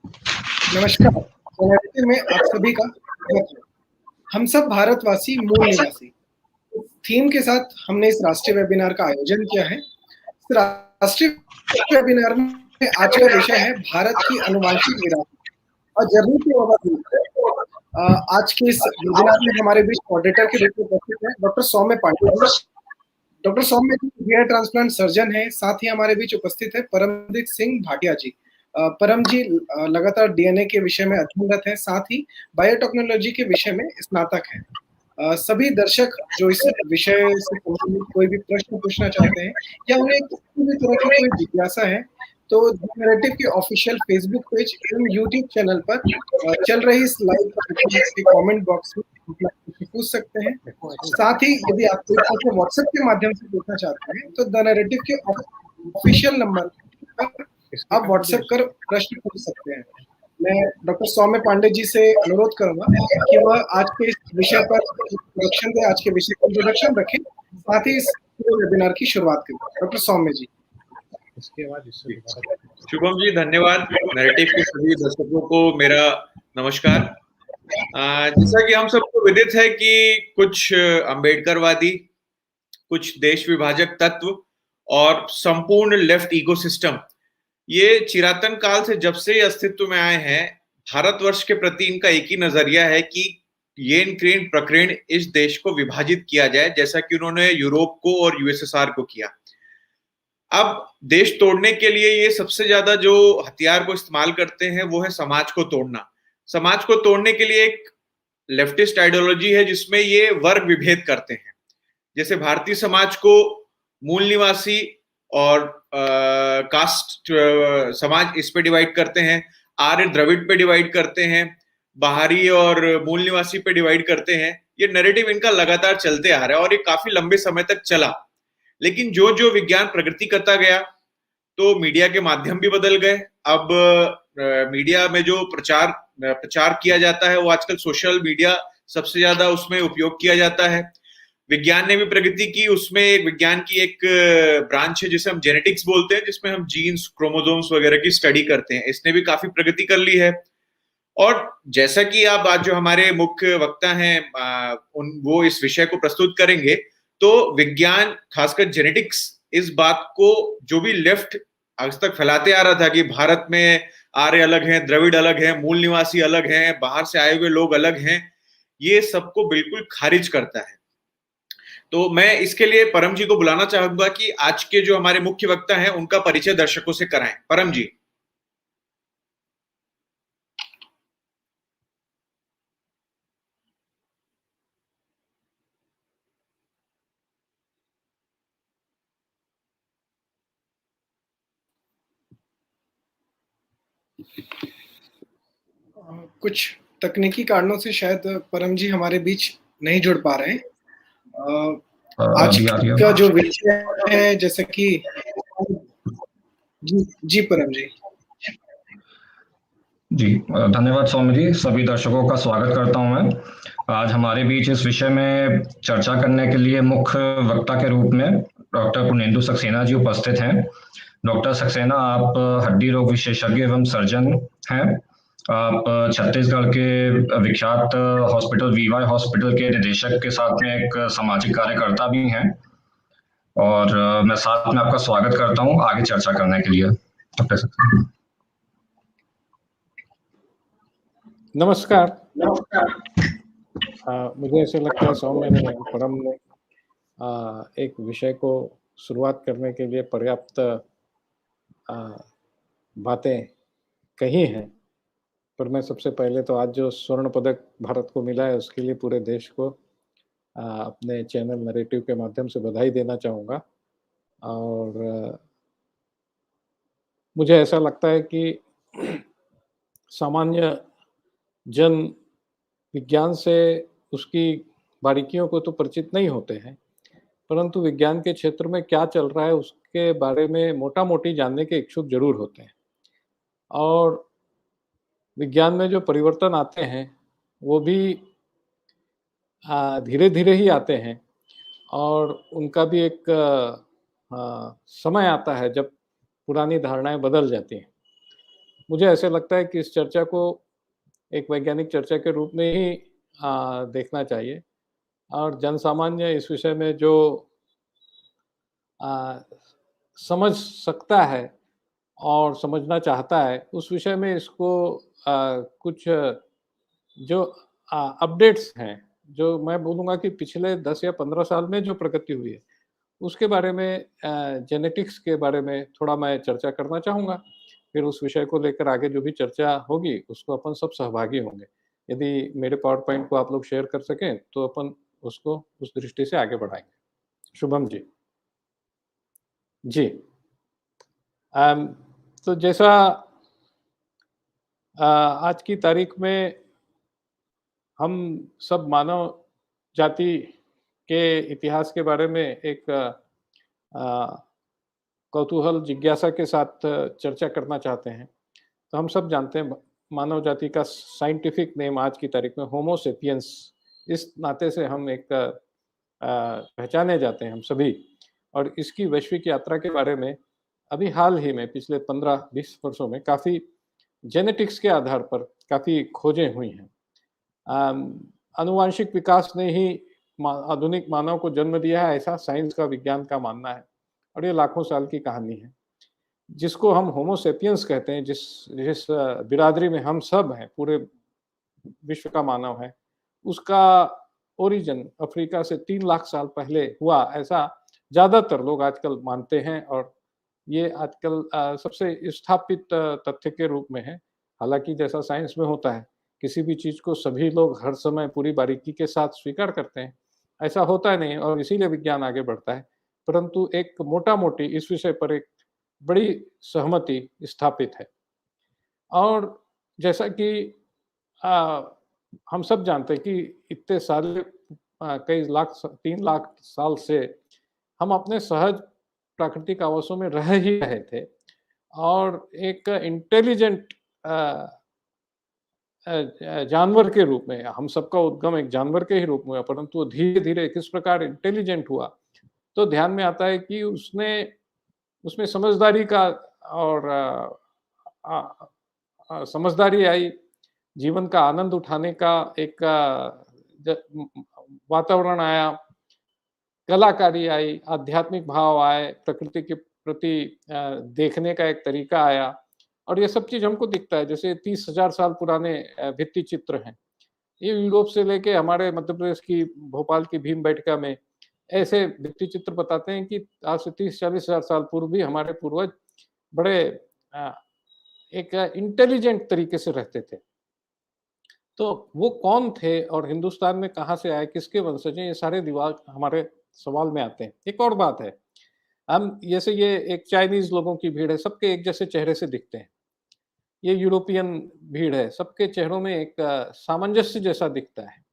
नमस्कार। नैरेटिव में आप सभी का स्वागत है। हम सब भारतवासी, मूल निवासी। इस थीम के साथ हमने इस राष्ट्रीय वेबिनार का आयोजन किया है। इस राष्ट्रीय वेबिनार में आज का विषय है भारत की आनुवंशिक विरासत और जर्नी टू ओवरव्यू। आज के इस वेबिनार में हमारे बीच मॉडरेटर के रूप में उपस्थित हैं डॉक्टर सौम्य पांडे जी। डॉक्टर सौम्य जी हेयर ट्रांसप्लांट सर्जन है। साथ ही हमारे बीच उपस्थित है परमजीत सिंह भाटिया जी। परम जी लगातार डीएनए के विषय में अध्ययनरत है, साथ ही बायोटेक्नोलॉजी के विषय में स्नातक है। सभी दर्शक जो इस विषय से संबंधित कोई भी प्रश्न पूछना चाहते हैं या उन्हें किसी भी तरह की कोई जिज्ञासा है, तो नैरेटिव के ऑफिशियल फेसबुक पेज एवं यूट्यूब चैनल पर चल रही इस लाइव के कमेंट बॉक्स में पूछ सकते हैं। साथ ही यदि आप कोई प्रश्न व्हाट्सएप के माध्यम से पूछना चाहते हैं, तो द नैरेटिव के ऑफिशियल नंबर पर आप व्हाट्सएप कर प्रश्न पूछ सकते हैं। मैं डॉक्टर सौम्य पांडे जी से अनुरोध करूंगा कि वह आज के इस विषय पर इंट्रोडक्शन दें, आज के विषय का इंट्रोडक्शन रखें, साथ ही इस वेबिनार की शुरुआत करें। डॉक्टर सौम्य जी। शुभम जी, धन्यवाद। नैरेटिव के सभी दर्शकों को मेरा नमस्कार। जैसा कि हम सबको विदित है कि कुछ अंबेडकरवादी, कुछ देश विभाजक तत्व और संपूर्ण लेफ्ट इकोसिस्टम, ये चिरातन काल से जब से अस्तित्व में आए हैं, भारतवर्ष के प्रति इनका एक ही नजरिया है कि येन क्रेन प्रकीर्ण इस देश को विभाजित किया जाए, जैसा कि उन्होंने यूरोप को और यूएसएसआर को किया। अब देश तोड़ने के लिए ये सबसे ज्यादा जो हथियार को इस्तेमाल करते हैं वो है समाज को तोड़ना। समाज को तोड़ने के लिए एक लेफ्टिस्ट आइडियोलॉजी है जिसमें ये वर्ग विभेद करते हैं। जैसे भारतीय समाज को मूल निवासी और कास्ट समाज इस पे डिवाइड करते हैं, आर्य द्रविड़ पे डिवाइड करते हैं, बाहरी और मूल निवासी पे डिवाइड करते हैं। ये नैरेटिव इनका लगातार चलते आ रहा है और ये काफी लंबे समय तक चला। लेकिन जो जो विज्ञान प्रगति करता गया तो मीडिया के माध्यम भी बदल गए। अब मीडिया में जो प्रचार किया जाता है वो आजकल सोशल मीडिया सबसे ज्यादा उसमें उपयोग किया जाता है। विज्ञान ने भी प्रगति की, उसमें विज्ञान की एक ब्रांच है जिसे हम जेनेटिक्स बोलते हैं, जिसमें हम जीन्स, क्रोमोसोम्स वगैरह की स्टडी करते हैं। इसने भी काफी प्रगति कर ली है। और जैसा कि आप आज जो हमारे मुख्य वक्ता हैं वो इस विषय को प्रस्तुत करेंगे, तो विज्ञान खासकर जेनेटिक्स इस बात को जो भी लेफ्ट आज तक फैलाते आ रहा था कि भारत में आर्य अलग हैं, द्रविड़ अलग हैं, मूल निवासी अलग हैं, बाहर से आए हुए लोग अलग हैं, ये सबको बिल्कुल खारिज करता है। तो मैं इसके लिए परम जी को बुलाना चाहूंगा कि आज के जो हमारे मुख्य वक्ता हैं उनका परिचय दर्शकों से कराएं। परम जी। कुछ तकनीकी कारणों से शायद परम जी हमारे बीच नहीं जुड़ पा रहे हैं। आज का जो विषय है, जैसे कि जी परम जी। जी धन्यवाद सौम्य जी। सभी दर्शकों का स्वागत करता हूं मैं। आज हमारे बीच इस विषय में चर्चा करने के लिए मुख्य वक्ता के रूप में डॉक्टर पुर्णेंदु सक्सेना जी उपस्थित हैं। डॉक्टर सक्सेना, आप हड्डी रोग विशेषज्ञ एवं सर्जन हैं। आप छत्तीसगढ़ के विख्यात हॉस्पिटल वीवाई हॉस्पिटल के निदेशक के साथ में एक सामाजिक कार्यकर्ता भी हैं। और मैं साथ में आपका स्वागत करता हूं आगे चर्चा करने के लिए। डॉक्टर सक्सेना। नमस्कार। मुझे ऐसे लगता है सौम्य ने, परम ने एक विषय को शुरुआत करने के लिए पर्याप्त बातें कही हैं। पर मैं सबसे पहले तो आज जो स्वर्ण पदक भारत को मिला है उसके लिए पूरे देश को अपने चैनल नैरेटिव के माध्यम से बधाई देना चाहूँगा। और मुझे ऐसा लगता है कि सामान्य जन विज्ञान से उसकी बारीकियों को तो परिचित नहीं होते हैं, परंतु विज्ञान के क्षेत्र में क्या चल रहा है उसके बारे में मोटा-मोटी जानने के इच्छुक जरूर होते हैं। और विज्ञान में जो परिवर्तन आते हैं वो भी धीरे-धीरे ही आते हैं और उनका भी एक समय आता है जब पुरानी धारणाएं बदल जाती हैं। मुझे ऐसे लगता है कि इस चर्चा को एक वैज्ञानिक चर्चा के रूप में ही देखना चाहिए और जनसामान्य इस विषय में जो अ, समझ सकता है और समझना चाहता है, उस विषय में इसको कुछ जो अपडेट्स हैं, जो मैं बोलूँगा कि पिछले 10 या 15 साल में जो प्रगति हुई है, उसके बारे में जेनेटिक्स के बारे में थोड़ा मैं चर्चा करना चाहूँगा। फिर उस विषय को लेकर आगे जो भी चर्चा होगी, उसको अपन सब सहभागी होंगे। यदि मेरे पावर पॉइंट को आप लोग शेयर कर सकें, तो अपन उसको उस दृष्टि से आगे बढ़ाएँगे। शुभम जी। जी। अम, तो जैसा आज की तारीख में हम सब मानव जाति के इतिहास के बारे में एक कौतूहल जिज्ञासा के साथ चर्चा करना चाहते हैं। तो हम सब जानते हैं मानव जाति का साइंटिफिक नेम आज की तारीख में होमो सेपियंस, इस नाते से हम एक पहचाने जाते हैं हम सभी। और इसकी वैश्विक यात्रा के बारे में अभी हाल ही में पिछले 15-20 वर्षों में काफ़ी जेनेटिक्स के आधार पर काफ़ी खोजें हुई हैं। अम, आनुवांशिक विकास ने ही आधुनिक मानव को जन्म दिया है, ऐसा साइंस का विज्ञान का मानना है और ये लाखों साल की कहानी है। जिसको हम होमो सेपियंस कहते हैं, जिस जिस बिरादरी में हम सब हैं, पूरे विश्व का मानव है, उसका ओरिजिन अफ्रीका से 3 लाख साल पहले हुआ, ऐसा ज़्यादातर लोग आजकल मानते हैं और ये आजकल सबसे स्थापित तथ्य के रूप में है। हालाँकि जैसा साइंस में होता है, किसी भी चीज़ को सभी लोग हर समय पूरी बारीकी के साथ स्वीकार करते हैं, ऐसा होता नहीं और इसीलिए विज्ञान आगे बढ़ता है। परंतु एक मोटा-मोटी इस विषय पर एक बड़ी सहमति स्थापित है। और जैसा कि अ, हम सब जानते हैं कि इतने साल कई लाख 3 लाख साल से हम अपने सहज प्राकृतिक आवासों में रह ही रहे थे और एक इंटेलिजेंट जानवर के रूप में हम सबका उद्गम एक जानवर के ही रूप में हुआ, परंतु वो धीरे-धीरे किस प्रकार इंटेलिजेंट हुआ, तो ध्यान में आता है कि उसने उसमें समझदारी का और समझदारी आई, जीवन का आनंद उठाने का एक वातावरण आया, कलाकारी आई, आध्यात्मिक भाव आए, प्रकृति के प्रति देखने का एक तरीका आया और ये सब चीज़ हमको दिखता है। जैसे 30,000 साल पुराने भित्ति चित्र हैं। ये यूरोप से लेके हमारे मध्य प्रदेश की भोपाल की भीमबेटका में ऐसे भित्ति चित्र बताते हैं कि आज से 30-40 हज़ार साल पूर्व भी हमारे पूर्वज बड़े अ, एक इंटेलिजेंट तरीके से रहते थे। तो वो कौन थे और हिंदुस्तान में कहाँ से आए, किसके वंशज हैं, ये सारे दिमाग हमारे सवाल में आते हैं। एक और बात है, हम जैसे ये एक चाइनीज़ लोगों की भीड़ है, सबके एक जैसे चेहरे से दिखते हैं। ये यूरोपियन भीड़ है, सबके चेहरों में एक सामंजस्य जैसा दिखता है।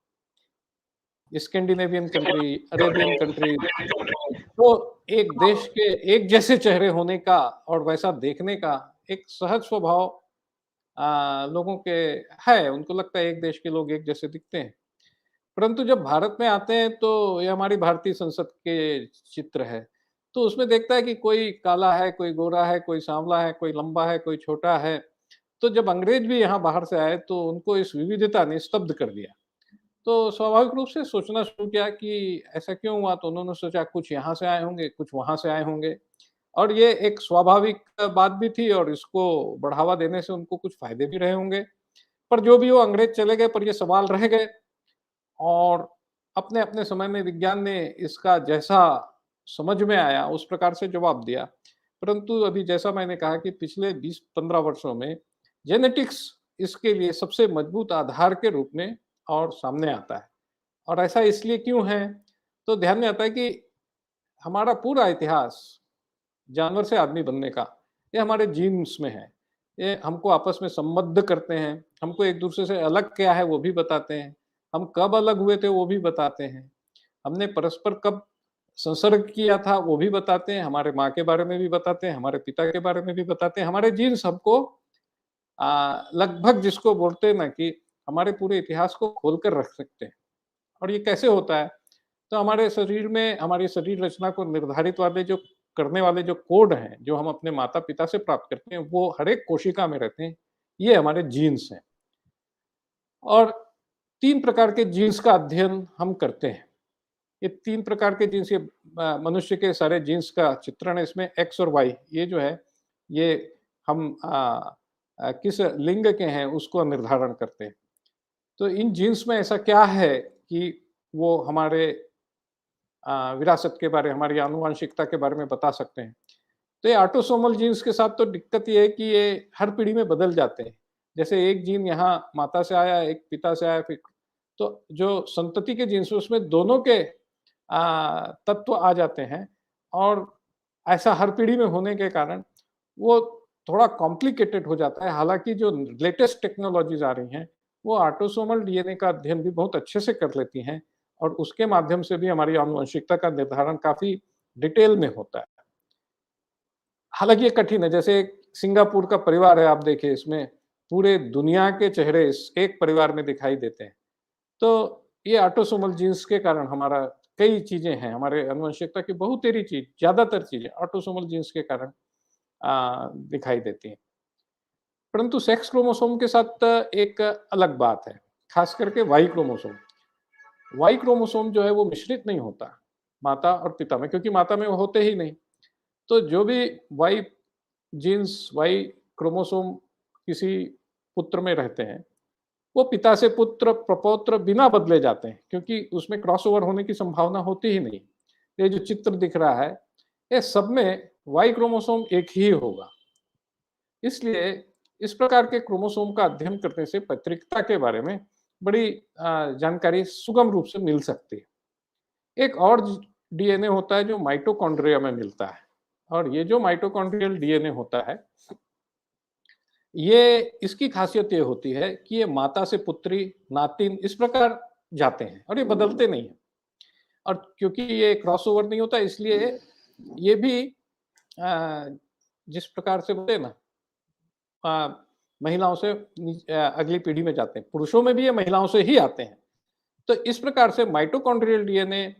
स्कैंडिनेवियन कंट्री, अरेबियन कंट्री, तो एक देश के एक जैसे चेहरे होने का और वैसा देखने का एक सहज स्वभाव लोगों के है, उनको लगता है एक देश के लोग एक जैसे दिखते हैं। परंतु जब भारत में आते हैं तो ये हमारी भारतीय संसद के चित्र है, तो उसमें देखता है कि कोई काला है, कोई गोरा है, कोई सांवला है, कोई लंबा है, कोई छोटा है। तो जब अंग्रेज भी यहाँ बाहर से आए तो उनको इस विविधता ने स्तब्ध कर दिया। तो स्वाभाविक रूप से सोचना शुरू किया कि ऐसा क्यों हुआ? तो उन्होंने सोचा कुछ यहाँ से आए होंगे, कुछ वहाँ से आए होंगे और ये एक स्वाभाविक बात भी थी और इसको बढ़ावा देने से उनको कुछ फ़ायदे भी रहे होंगे। पर जो भी हो अंग्रेज चले गए पर ये सवाल रह गए और अपने-अपने समय में विज्ञान ने इसका जैसा समझ में आया उस प्रकार से जवाब दिया। परंतु अभी जैसा मैंने कहा कि पिछले 20-15 वर्षों में जेनेटिक्स इसके लिए सबसे मजबूत आधार के रूप में और सामने आता है। और ऐसा इसलिए क्यों है? तो ध्यान में आता है कि हमारा पूरा इतिहास जानवर से आदमी बनने का, ये हमारे जीन्स में है। ये हमको आपस में संबद्ध करते हैं, हमको एक-दूसरे से अलग क्या है वो भी बताते हैं। हम कब अलग हुए थे वो भी बताते हैं। हमने परस्पर कब संसर्ग किया था वो भी बताते हैं, हमारे माँ के बारे में भी बताते हैं, हमारे पिता के बारे में भी बताते हैं। हमारे जीन्स हमको लगभग जिसको बोलते हैं ना कि हमारे पूरे इतिहास को खोल कर रख सकते हैं। और ये कैसे होता है? तो हमारे शरीर में हमारी शरीर रचना को निर्धारित वाले जो करने वाले जो कोड हैं, जो हम अपने माता-पिता से प्राप्त करते हैं, वो हर एक कोशिका में रहते हैं। ये हमारे जीन्स हैं। और 3 प्रकार के जीन्स का अध्ययन हम करते हैं। ये 3 प्रकार के जीन्स, ये मनुष्य के सारे जीन्स का चित्रण है इसमें, एक्स और वाई। ये जो है, ये हम किस लिंग के हैं उसको निर्धारण करते हैं। तो इन जीन्स में ऐसा क्या है कि वो हमारे विरासत के बारे, हमारी आनुवंशिकता के बारे में बता सकते हैं। तो ये ऑटोसोमल जीन्स के साथ तो दिक्कत ये है कि ये हर पीढ़ी में बदल जाते हैं। जैसे एक जीन यहाँ माता से आया, एक पिता से आया, फिर तो जो संतति के जीन्स उसमें दोनों के तत्व आ जाते हैं, और ऐसा हर पीढ़ी में होने के कारण वो थोड़ा कॉम्प्लिकेटेड हो जाता है। हालाँकि जो लेटेस्ट टेक्नोलॉजीज़ आ रही हैं, वो ऑटोसोमल डीएनए का अध्ययन भी बहुत अच्छे से कर लेती हैं, और उसके माध्यम से भी हमारी आनुवंशिकता का निर्धारण काफ़ी डिटेल में होता है। हालाँकि ये कठिन है, जैसे एक सिंगापुर का परिवार है, आप देखिए इसमें पूरे दुनिया के चेहरे इस एक परिवार में दिखाई देते हैं। तो ये ऑटोसोमल जीन्स के कारण हमारा कई चीज़ें हैं, हमारे आनुवंशिकता की बहुतेरी चीज़, ज़्यादातर चीज़ें ऑटोसोमल जीन्स के कारण दिखाई देती हैं। परंतु सेक्स क्रोमोसोम के साथ एक अलग बात है, खास करके वाई क्रोमोसोम। वाई क्रोमोसोम जो है वो मिश्रित नहीं होता माता और पिता में, क्योंकि माता में वो होते ही नहीं। तो जो भी वाई जीन्स, वाई क्रोमोसोम किसी पुत्र में रहते हैं, वो पिता से पुत्र, प्रपौत्र बिना बदले जाते हैं, क्योंकि उसमें क्रॉसओवर होने की संभावना होती ही नहीं। ये जो चित्र दिख रहा है, ये सब में वाई क्रोमोसोम एक ही होगा। इसलिए इस प्रकार के क्रोमोसोम का अध्ययन करने से पैतृकता के बारे में बड़ी जानकारी सुगम रूप से मिल सकती है। एक और डीएनए होता है जो माइटोकॉन्ड्रिया में मिलता है, और ये जो माइटोकॉन्ड्रियल डीएनए होता है, ये इसकी खासियत ये होती है कि ये माता से पुत्री, नातिन इस प्रकार जाते हैं, और ये बदलते नहीं हैं। और क्योंकि ये क्रॉसओवर नहीं होता, इसलिए ये भी जिस प्रकार से बोले ना, महिलाओं से अगली पीढ़ी में जाते हैं, पुरुषों में भी ये महिलाओं से ही आते हैं। तो इस प्रकार से माइटोकॉन्ड्रियल डीएनए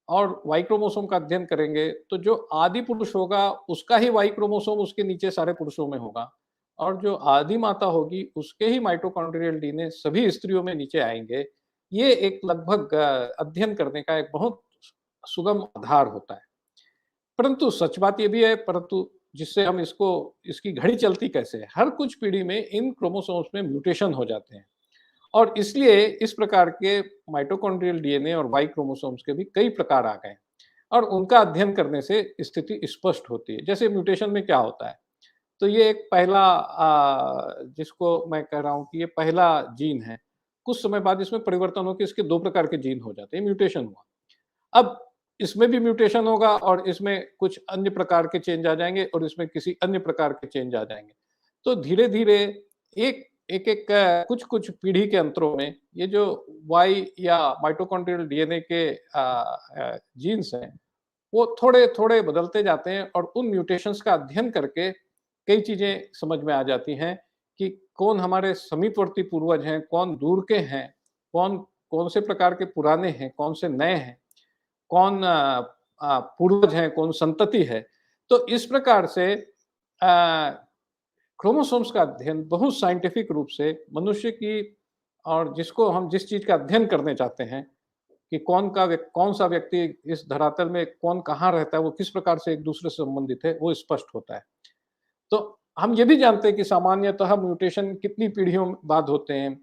और वाई क्रोमोसोम का अध्ययन करेंगे, तो जो आदि पुरुष होगा उसका ही वाई क्रोमोसोम उसके नीचे सारे पुरुषों में होगा, और जो आदि माता होगी उसके ही माइटोकॉन्ड्रियल डीएनए सभी स्त्रियों में नीचे आएंगे। ये एक लगभग अध्ययन करने का एक बहुत सुगम आधार होता है। परंतु सच बात ये भी है, परंतु जिससे हम इसकी घड़ी चलती कैसे है, हर कुछ पीढ़ी में इन क्रोमोसोम्स में म्यूटेशन हो जाते हैं, और इसलिए इस प्रकार के माइटोकॉन्ड्रियल डीएनए और वाई क्रोमोसोम्स के भी कई प्रकार आ गए हैं, और उनका अध्ययन करने से स्थिति स्पष्ट होती है। जैसे म्यूटेशन में क्या होता है, तो ये एक पहला जिसको मैं कह रहा हूँ कि ये पहला जीन है, कुछ समय बाद इसमें परिवर्तन होकर इसके 2 प्रकार के जीन हो जाते हैं, म्यूटेशन हुआ। अब इसमें भी म्यूटेशन होगा, और इसमें कुछ अन्य प्रकार के चेंज आ जाएँगे, और इसमें किसी अन्य प्रकार के चेंज आ जाएँगे। तो धीरे-धीरे एक-एक कुछ-कुछ पीढ़ी के अंतरों में ये जो वाई या माइटोकॉन्ड्रियल डीएनए के जीन्स हैं, वो थोड़े-थोड़े बदलते जाते हैं, और उन म्यूटेशंस का अध्ययन करके कई चीज़ें समझ में आ जाती हैं कि कौन हमारे समीपवर्ती पूर्वज हैं, कौन दूर के हैं, कौन से प्रकार के पुराने हैं, कौन से नए हैं, कौन पूर्वज हैं, कौन संतति है। तो इस प्रकार से क्रोमोसोम्स का अध्ययन बहुत साइंटिफिक रूप से मनुष्य की, और जिसको हम जिस चीज़ का अध्ययन करने चाहते हैं कि कौन सा व्यक्ति इस धरातल में कौन कहाँ रहता है, वो किस प्रकार से एक दूसरे से संबंधित है, वो स्पष्ट होता है। तो हम ये भी जानते हैं कि सामान्यतः म्यूटेशन कितनी पीढ़ियों बाद होते हैं,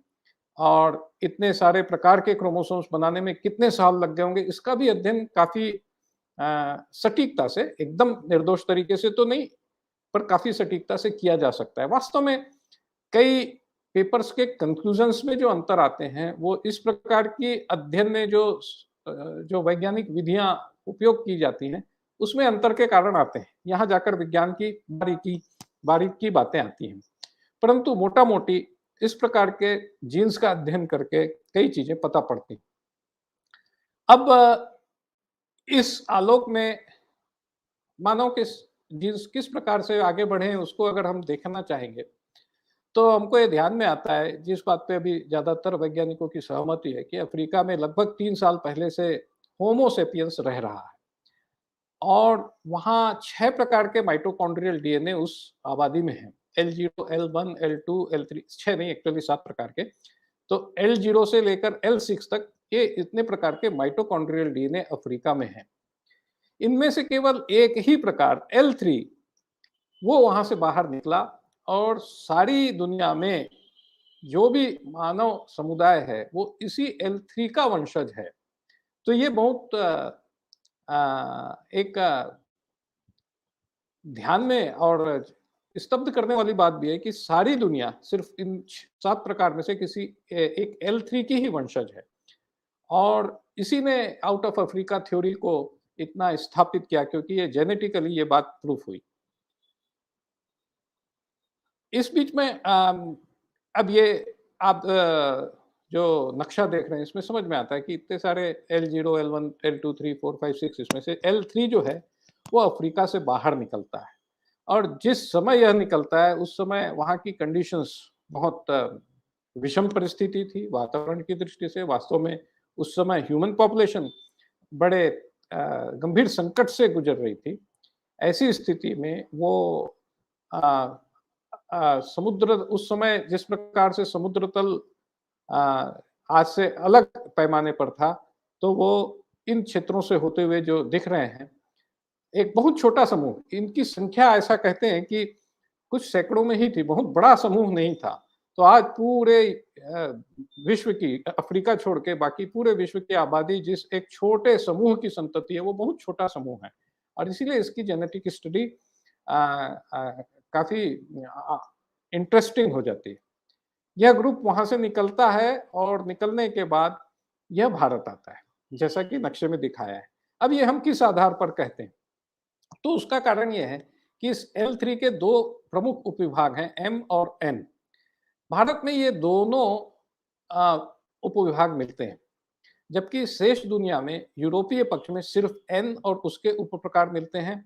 और इतने सारे प्रकार के क्रोमोसोम्स बनाने में कितने साल लग गए होंगे, इसका भी अध्ययन काफ़ी सटीकता से, एकदम निर्दोष तरीके से तो नहीं, पर काफ़ी सटीकता से किया जा सकता है। वास्तव में कई पेपर्स के कंक्लूजन्स में जो अंतर आते हैं, वो इस प्रकार की अध्ययन में जो वैज्ञानिक विधियाँ उपयोग की जाती हैं, उसमें अंतर के कारण आते हैं। यहाँ जाकर विज्ञान की बारीकी बातें आती हैं। परंतु मोटा-मोटी इस प्रकार के जीन्स का अध्ययन करके कई चीज़ें पता पड़ती। अब इस आलोक में मानव के जीन्स किस प्रकार से आगे बढ़े हैं, उसको अगर हम देखना चाहेंगे, तो हमको ये ध्यान में आता है, जिस बात पे अभी ज़्यादातर वैज्ञानिकों की सहमति है, कि अफ्रीका में लगभग 3 साल पहले से होमो सेपियंस रह रहा है। और वहाँ 6 प्रकार के माइटोकॉन्ड्रियल डीएनए उस आबादी में हैं। L0, L1, L2, L3 6 नहीं एक्चुअली 7 प्रकार के। तो L0 से लेकर L6 तक ये इतने प्रकार के माइटोकॉन्ड्रियल डीएनए अफ्रीका में हैं। इनमें से केवल एक ही प्रकार L3 वो वहाँ से बाहर निकला और सारी दुनिया में जो भी मानव समुदाय है वो इसी L3 का वंशज है। तो ये बहुत एक ध्यान में और स्तब्ध करने वाली बात भी है कि सारी दुनिया सिर्फ इन 7 प्रकार में से किसी एक L3 की ही वंशज है और इसी ने आउट ऑफ अफ्रीका थ्योरी को इतना स्थापित किया क्योंकि ये जेनेटिकली ये बात प्रूफ हुई। इस बीच में अब ये आप जो नक्शा देख रहे हैं इसमें समझ में आता है कि इतने सारे L0, L1, L2, 3, 4, 5, 6 इसमें से L3 जो है वो अफ्रीका से बाहर निकलता है और जिस समय यह निकलता है उस समय वहाँ की कंडीशंस बहुत विषम परिस्थिति थी वातावरण की दृष्टि से। वास्तव में उस समय ह्यूमन पॉपुलेशन बड़े गंभीर संकट से गुजर रही थी। ऐसी स्थिति में वो समुद्र उस समय जिस प्रकार से समुद्र तल आज से अलग पैमाने पर था, तो वो इन क्षेत्रों से होते हुए जो दिख रहे हैं, एक बहुत छोटा समूह, इनकी संख्या ऐसा कहते हैं कि कुछ सैकड़ों में ही थी, बहुत बड़ा समूह नहीं था। तो आज पूरे विश्व की अफ्रीका छोड़ के बाकी पूरे विश्व की आबादी जिस एक छोटे समूह की संतति है, वो बहुत छोटा समूह है और इसीलिए इसकी जेनेटिक स्टडी काफी इंटरेस्टिंग हो जाती है। यह ग्रुप वहां से निकलता है और निकलने के बाद यह भारत आता है, जैसा कि नक्शे में दिखाया है। अब ये हम किस आधार पर कहते हैं? तो उसका कारण यह है कि इस L3 के 2 प्रमुख उपविभाग हैं, M और N। भारत में ये दोनों उपविभाग मिलते हैं, जबकि शेष दुनिया में यूरोपीय पक्ष में सिर्फ N और उसके उपप्रकार मिलते हैं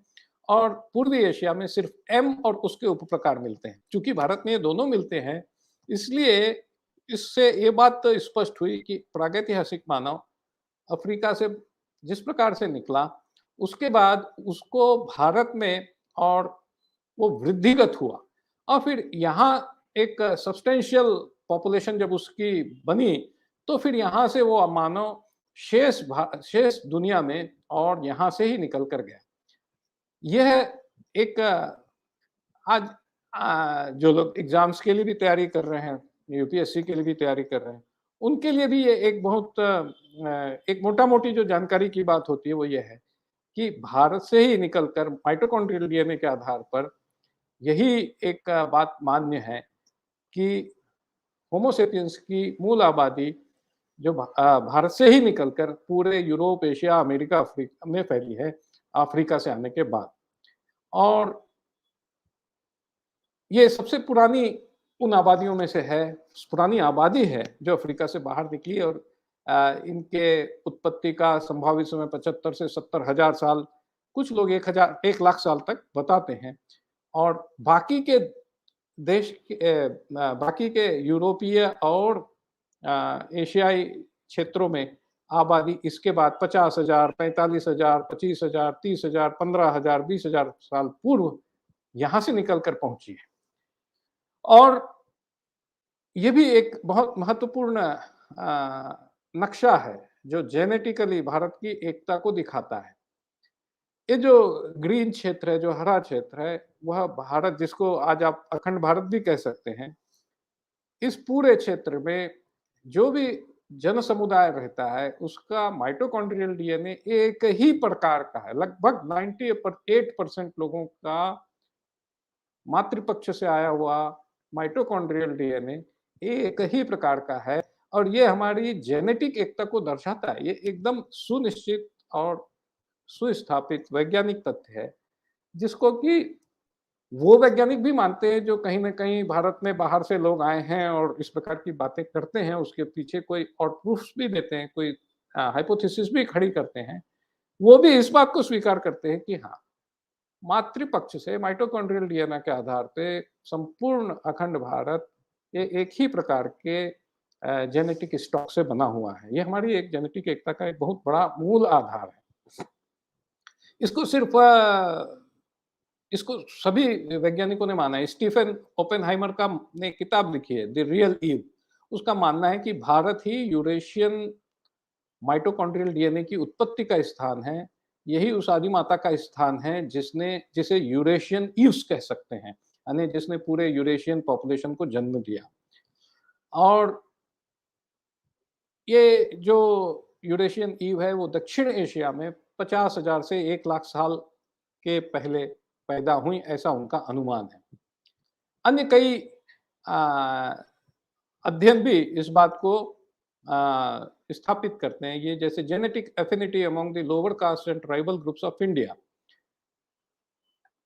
और पूर्वी एशिया में सिर्फ M और उसके उपप्रकार मिलते हैं। चूंकि भारत में ये दोनों मिलते हैं, इसलिए इससे ये बात तो स्पष्ट हुई कि प्रागैतिहासिक मानव अफ्रीका से जिस प्रकार से निकला, उसके बाद उसको भारत में और वो वृद्धिगत हुआ और फिर यहाँ एक सब्सटेंशियल पॉपुलेशन जब उसकी बनी, तो फिर यहाँ से वो मानव शेष दुनिया में और यहाँ से ही निकल कर गया। यह एक आज जो लोग एग्जाम्स के लिए भी तैयारी कर रहे हैं, यूपीएससी के लिए भी तैयारी कर रहे हैं, उनके लिए भी ये एक बहुत एक मोटा-मोटी जो जानकारी की बात होती है वो ये है कि भारत से ही निकलकर माइटोकॉन्ड्रियल डीएनए के आधार पर यही एक बात मान्य है कि होमो सेपियंस की मूल आबादी जो भारत से ही निकलकर पूरे यूरोप, एशिया, अमेरिका, अफ्रीका में फैली है, अफ्रीका से आने के बाद। और ये सबसे पुरानी उन आबादियों में से है, पुरानी आबादी है जो अफ्रीका से बाहर निकली और इनके उत्पत्ति का संभावित समय 75 से 70 हजार साल, कुछ लोग 1 लाख साल तक बताते हैं और बाकी के देश बाकी के यूरोपीय और एशियाई क्षेत्रों में आबादी इसके बाद 50,000, 45,000, 25,000, 30,000, 15,000, 20,000 साल पूर्व यहाँ से निकलकर पहुंची है। और ये भी एक बहुत महत्वपूर्ण नक्शा है जो जेनेटिकली भारत की एकता को दिखाता है। ये जो ग्रीन क्षेत्र है, जो हरा क्षेत्र है, वह भारत जिसको आज आप अखंड भारत भी कह सकते हैं, इस पूरे क्षेत्र में जो भी जन समुदाय रहता है उसका माइटोकॉन्ड्रियल डीएनए एक ही प्रकार का है। लगभग 98% लोगों का मातृपक्ष से आया हुआ माइटोकॉन्ड्रियल डीएनए एक ही प्रकार का है और ये हमारी जेनेटिक एकता को दर्शाता है। ये एकदम सुनिश्चित और सुस्थापित वैज्ञानिक तथ्य है, जिसको कि वो वैज्ञानिक भी मानते हैं जो कहीं ना कहीं भारत में बाहर से लोग आए हैं और इस प्रकार की बातें करते हैं, उसके पीछे कोई और प्रूफ्स भी देते हैं, कोई हाइपोथेसिस भी खड़ी करते हैं। वो भी इस बात को स्वीकार करते हैं कि हाँ, मातृपक्ष से माइटोकॉन्ड्रियल डीएनए के आधार पे संपूर्ण अखंड भारत ये एक ही प्रकार के जेनेटिक स्टॉक से बना हुआ है। ये हमारी एक जेनेटिक एकता का एक बहुत बड़ा मूल आधार है। इसको सिर्फ इसको सभी वैज्ञानिकों ने माना है। स्टीफन ओपेनहाइमर का ने किताब लिखी है द रियल ईव, उसका मानना है कि भारत ही यूरेशियन माइटोकॉन्ड्रियल डीएनए की उत्पत्ति का स्थान है। यही उस आदि माता का स्थान है जिसे यूरेशियन ईव्स कह सकते हैं, यानी जिसने पूरे यूरेशियन पॉपुलेशन को जन्म दिया। और ये जो यूरेशियन ईव है वो दक्षिण एशिया में 50,000 से 1 लाख साल के पहले पैदा हुई, ऐसा उनका अनुमान है। अन्य कई अध्ययन भी इस बात को स्थापित करते हैं, ये जैसे genetic affinity among the lower caste and tribal groups of India,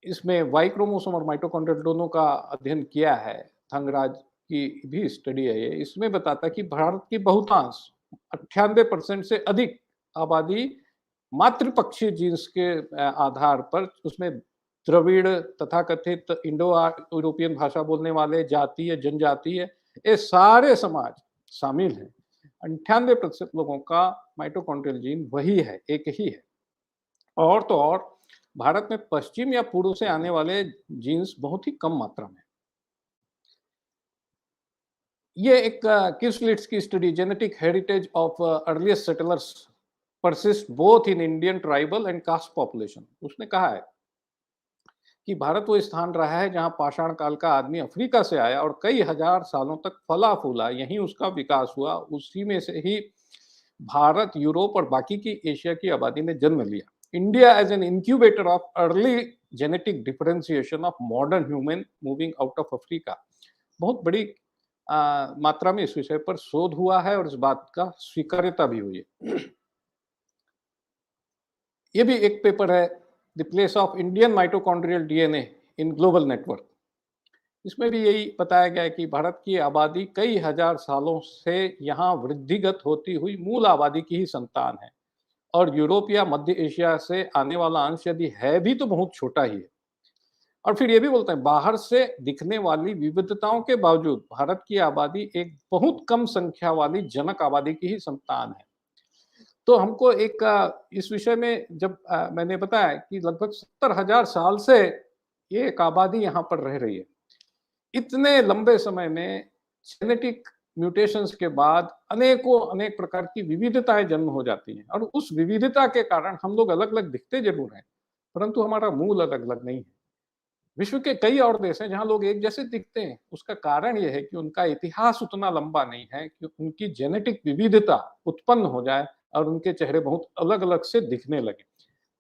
इसमें वाई क्रोमोसोम और माइटोकॉन्ड्रियल दोनों का अध्ययन किया है। थंगराज की भी स्टडी है ये। इसमें बताता है कि भारत की बहुतांश 98% से अधिक आबादी मातृपक्षीय जीन्स के आधार पर, उसमें द्रविड़, तथाकथित इंडो यूरोपियन भाषा बोलने वाले, जातीय, जनजातीय, ये सारे समाज शामिल हैं। 98% लोगों का माइटोकॉन्ड्रियल जीन वही है, एक ही है। और तो और भारत में पश्चिम या पूर्व से आने वाले जीन्स बहुत ही कम मात्रा में। ये एक किस्लिट्स की study genetic heritage of earliest settlers persist both in Indian tribal and caste population, उसने कहा है कि भारत वो स्थान रहा है जहां पाषाण काल का आदमी अफ्रीका से आया और कई हजार सालों तक फला फूला, यहीं उसका विकास हुआ, उसी में से ही भारत, यूरोप और बाकी की एशिया की आबादी ने जन्म लिया। India as an incubator of early genetic differentiation of modern human moving out of Africa. बहुत बड़ी मात्रा में इस विषय पर शोध हुआ है और इस बात का स्वीकार्यता भी हुई है। ये भी एक पेपर है the place of Indian mitochondrial DNA in global network. इसमें भी यही बताया गया है कि भारत की आबादी कई हजार सालों से यहाँ वृद्धिगत होती हुई मूल आबादी की ही संतान है, और यूरोप या मध्य एशिया से आने वाला अंश यदि है भी तो बहुत छोटा ही है। और फिर ये भी बोलते हैं बाहर से दिखने वाली विविधताओं के बावजूद भारत की आबादी एक बहुत कम संख्या वाली जनक आबादी की ही संतान है। तो हमको एक इस विषय में जब मैंने बताया कि लगभग 70,000 साल से ये एक आबादी यहाँ पर रह रही है, इतने लंबे समय में जेनेटिक म्यूटेशंस के बाद अनेक प्रकार की विविधताएं जन्म हो जाती हैं, और उस विविधता के कारण हम लोग अलग अलग दिखते जरूर हैं, परंतु हमारा मूल अलग अलग नहीं है। विश्व के कई और देश हैं जहां लोग एक जैसे दिखते हैं, उसका कारण यह है कि उनका इतिहास उतना लंबा नहीं है कि उनकी जेनेटिक विविधता उत्पन्न हो जाए और उनके चेहरे बहुत अलग अलग से दिखने लगे।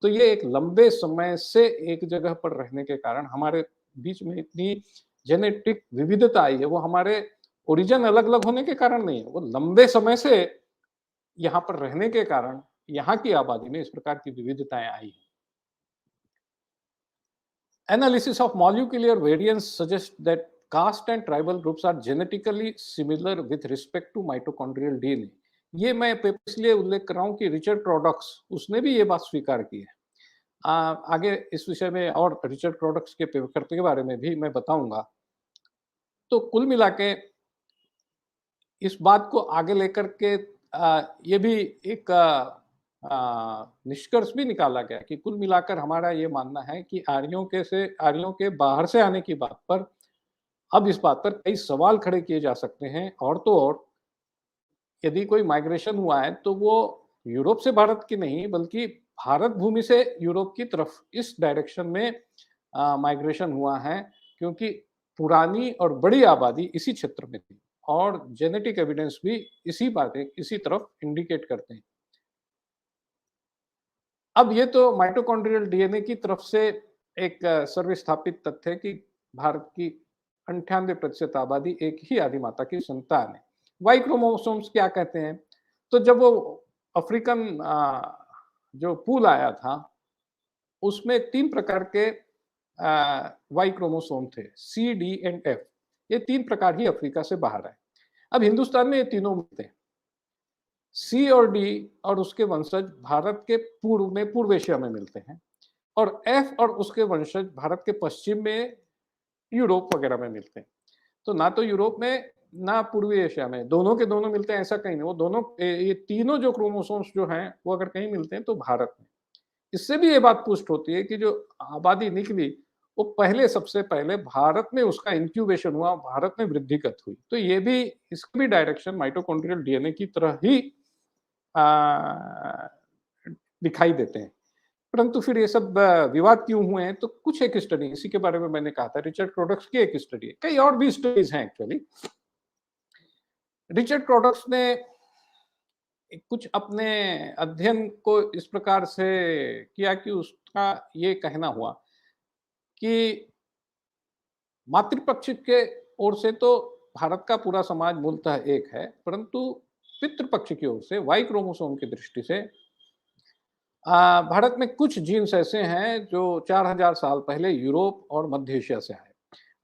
तो ये एक लंबे समय से एक जगह पर रहने के कारण हमारे बीच में इतनी जेनेटिक विविधता आई है। वो हमारे ओरिजिन अलग अलग होने के कारण नहीं है, वो लंबे समय से यहाँ पर रहने के कारण यहाँ की आबादी में इस प्रकार की विविधताएं आई है। Analysis of molecular variants suggests that caste and tribal groups are genetically similar with respect to mitochondrial DNA. ये मैं इसलिए उल्लेख कर रहा हूँ कि रिचर्ड प्रोडक्स उसने भी ये बात स्वीकार की है। आगे इस विषय में और रिचर्ड प्रोडक्स के पेपर के बारे में भी मैं बताऊंगा। तो कुल मिला के इस बात को आगे लेकर के ये भी एक निष्कर्ष भी निकाला गया कि कुल मिलाकर हमारा ये मानना है कि आर्यों के बाहर से आने की बात पर अब इस बात पर कई सवाल खड़े किए जा सकते हैं। और तो और यदि कोई माइग्रेशन हुआ है तो वो यूरोप से भारत की नहीं बल्कि भारत भूमि से यूरोप की तरफ इस डायरेक्शन में माइग्रेशन हुआ है, क्योंकि पुरानी और बड़ी आबादी इसी क्षेत्र में थी और जेनेटिक एविडेंस भी इसी तरफ इंडिकेट करते हैं। अब ये तो माइटोकॉन्ड्रियल डीएनए की तरफ से एक सर्वस्थापित तथ्य है कि भारत की 98% आबादी एक ही आदि माता की संतान है। वाई क्रोमोसोम्स क्या कहते हैं? तो जब वो अफ्रीकन जो पूल आया था उसमें 3 प्रकार के वाई क्रोमोसोम थे, सी, डी एंड एफ। ये 3 प्रकार ही अफ्रीका से बाहर आए। अब हिंदुस्तान में ये तीनों मिलते हैं। सी और डी और उसके वंशज भारत के पूर्व में पूर्व एशिया में मिलते हैं, और एफ और उसके वंशज भारत के पश्चिम में यूरोप वगैरह में मिलते हैं। तो ना तो यूरोप में ना पूर्वी एशिया में, दोनों के दोनों मिलते हैं ऐसा कहीं नहीं। वो दोनों ये तीनों जो क्रोमोसोम्स जो हैं वो अगर कहीं मिलते हैं तो भारत में। इससे भी ये बात पुष्ट होती है कि जो आबादी निकली वो पहले सबसे पहले भारत में उसका इंक्यूबेशन हुआ, भारत में वृद्धिगत हुई। तो ये भी इसका भी डायरेक्शन माइटोकॉन्ड्रियल डीएनए की तरह ही दिखाई देते हैं। परंतु फिर ये सब विवाद क्यों हुए हैं, तो कुछ एक स्टडी इसी के बारे में मैंने कहा था, रिचर्ड क्रोडक्स की एक स्टडी है, कई और भी स्टडीज हैं एक्चुअली। रिचर्ड क्रोडक्स ने कुछ अपने अध्ययन को इस प्रकार से किया कि उसका ये कहना हुआ कि मातृपक्ष के ओर से तो भारत का पूरा समाज मूलतः एक है, परंतु पितृपक्ष की ओर से वाई क्रोमोसोम की दृष्टि से भारत में कुछ जीन्स ऐसे हैं जो 4000 साल पहले यूरोप और मध्य एशिया से आए।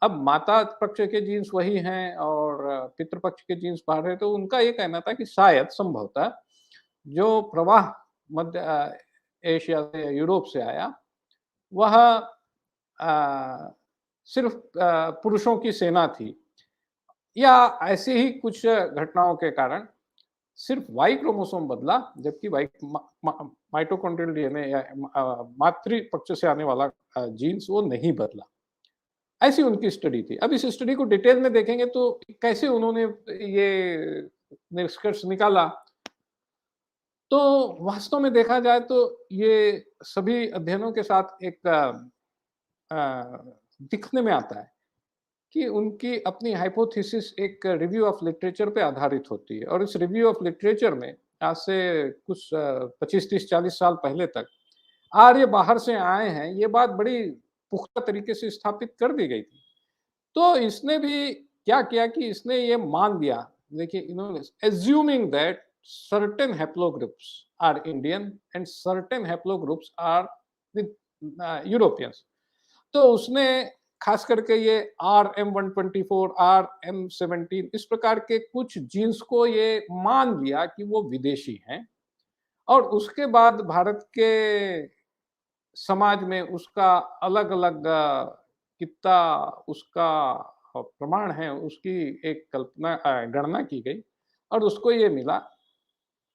अब माता पक्ष के जीन्स वही हैं और पितृपक्ष के जीन्स बाहर है, तो उनका ये कहना था कि शायद संभवतः जो प्रवाह मध्य एशिया से यूरोप से आया वह सिर्फ पुरुषों की सेना थी, या ऐसे ही कुछ घटनाओं के कारण सिर्फ वाई क्रोमोसोम बदला, जबकि माइटोकॉन्ड्रियल डीएनए या मातृ पक्ष से आने वाला जीन्स वो नहीं बदला। ऐसी उनकी स्टडी थी। अब इस स्टडी को डिटेल में देखेंगे तो कैसे उन्होंने ये निष्कर्ष निकाला, तो वास्तव में देखा जाए तो ये सभी अध्ययनों के साथ एक दिखने में आता है कि उनकी अपनी हाइपोथेसिस एक रिव्यू ऑफ लिटरेचर पे आधारित होती है, और इस रिव्यू ऑफ लिटरेचर में आज से कुछ 25, 30, 40 साल पहले तक आर्य बाहर से आए हैं, ये बात बड़ी पुख्ता तरीके से स्थापित कर दी गई थी। तो इसने भी क्या किया कि इसने ये मान लिया, देखिए इन्होंने assuming that certain haplogroups are Indian and certain haplogroups are with Europeans, तो उसने खास करके ये RM124, RM17 इस प्रकार के कुछ जीन्स को ये मान लिया कि वो विदेशी हैं, और उसके बाद भारत के समाज में उसका अलग अलग कितना उसका प्रमाण है उसकी एक कल्पना गणना की गई, और उसको ये मिला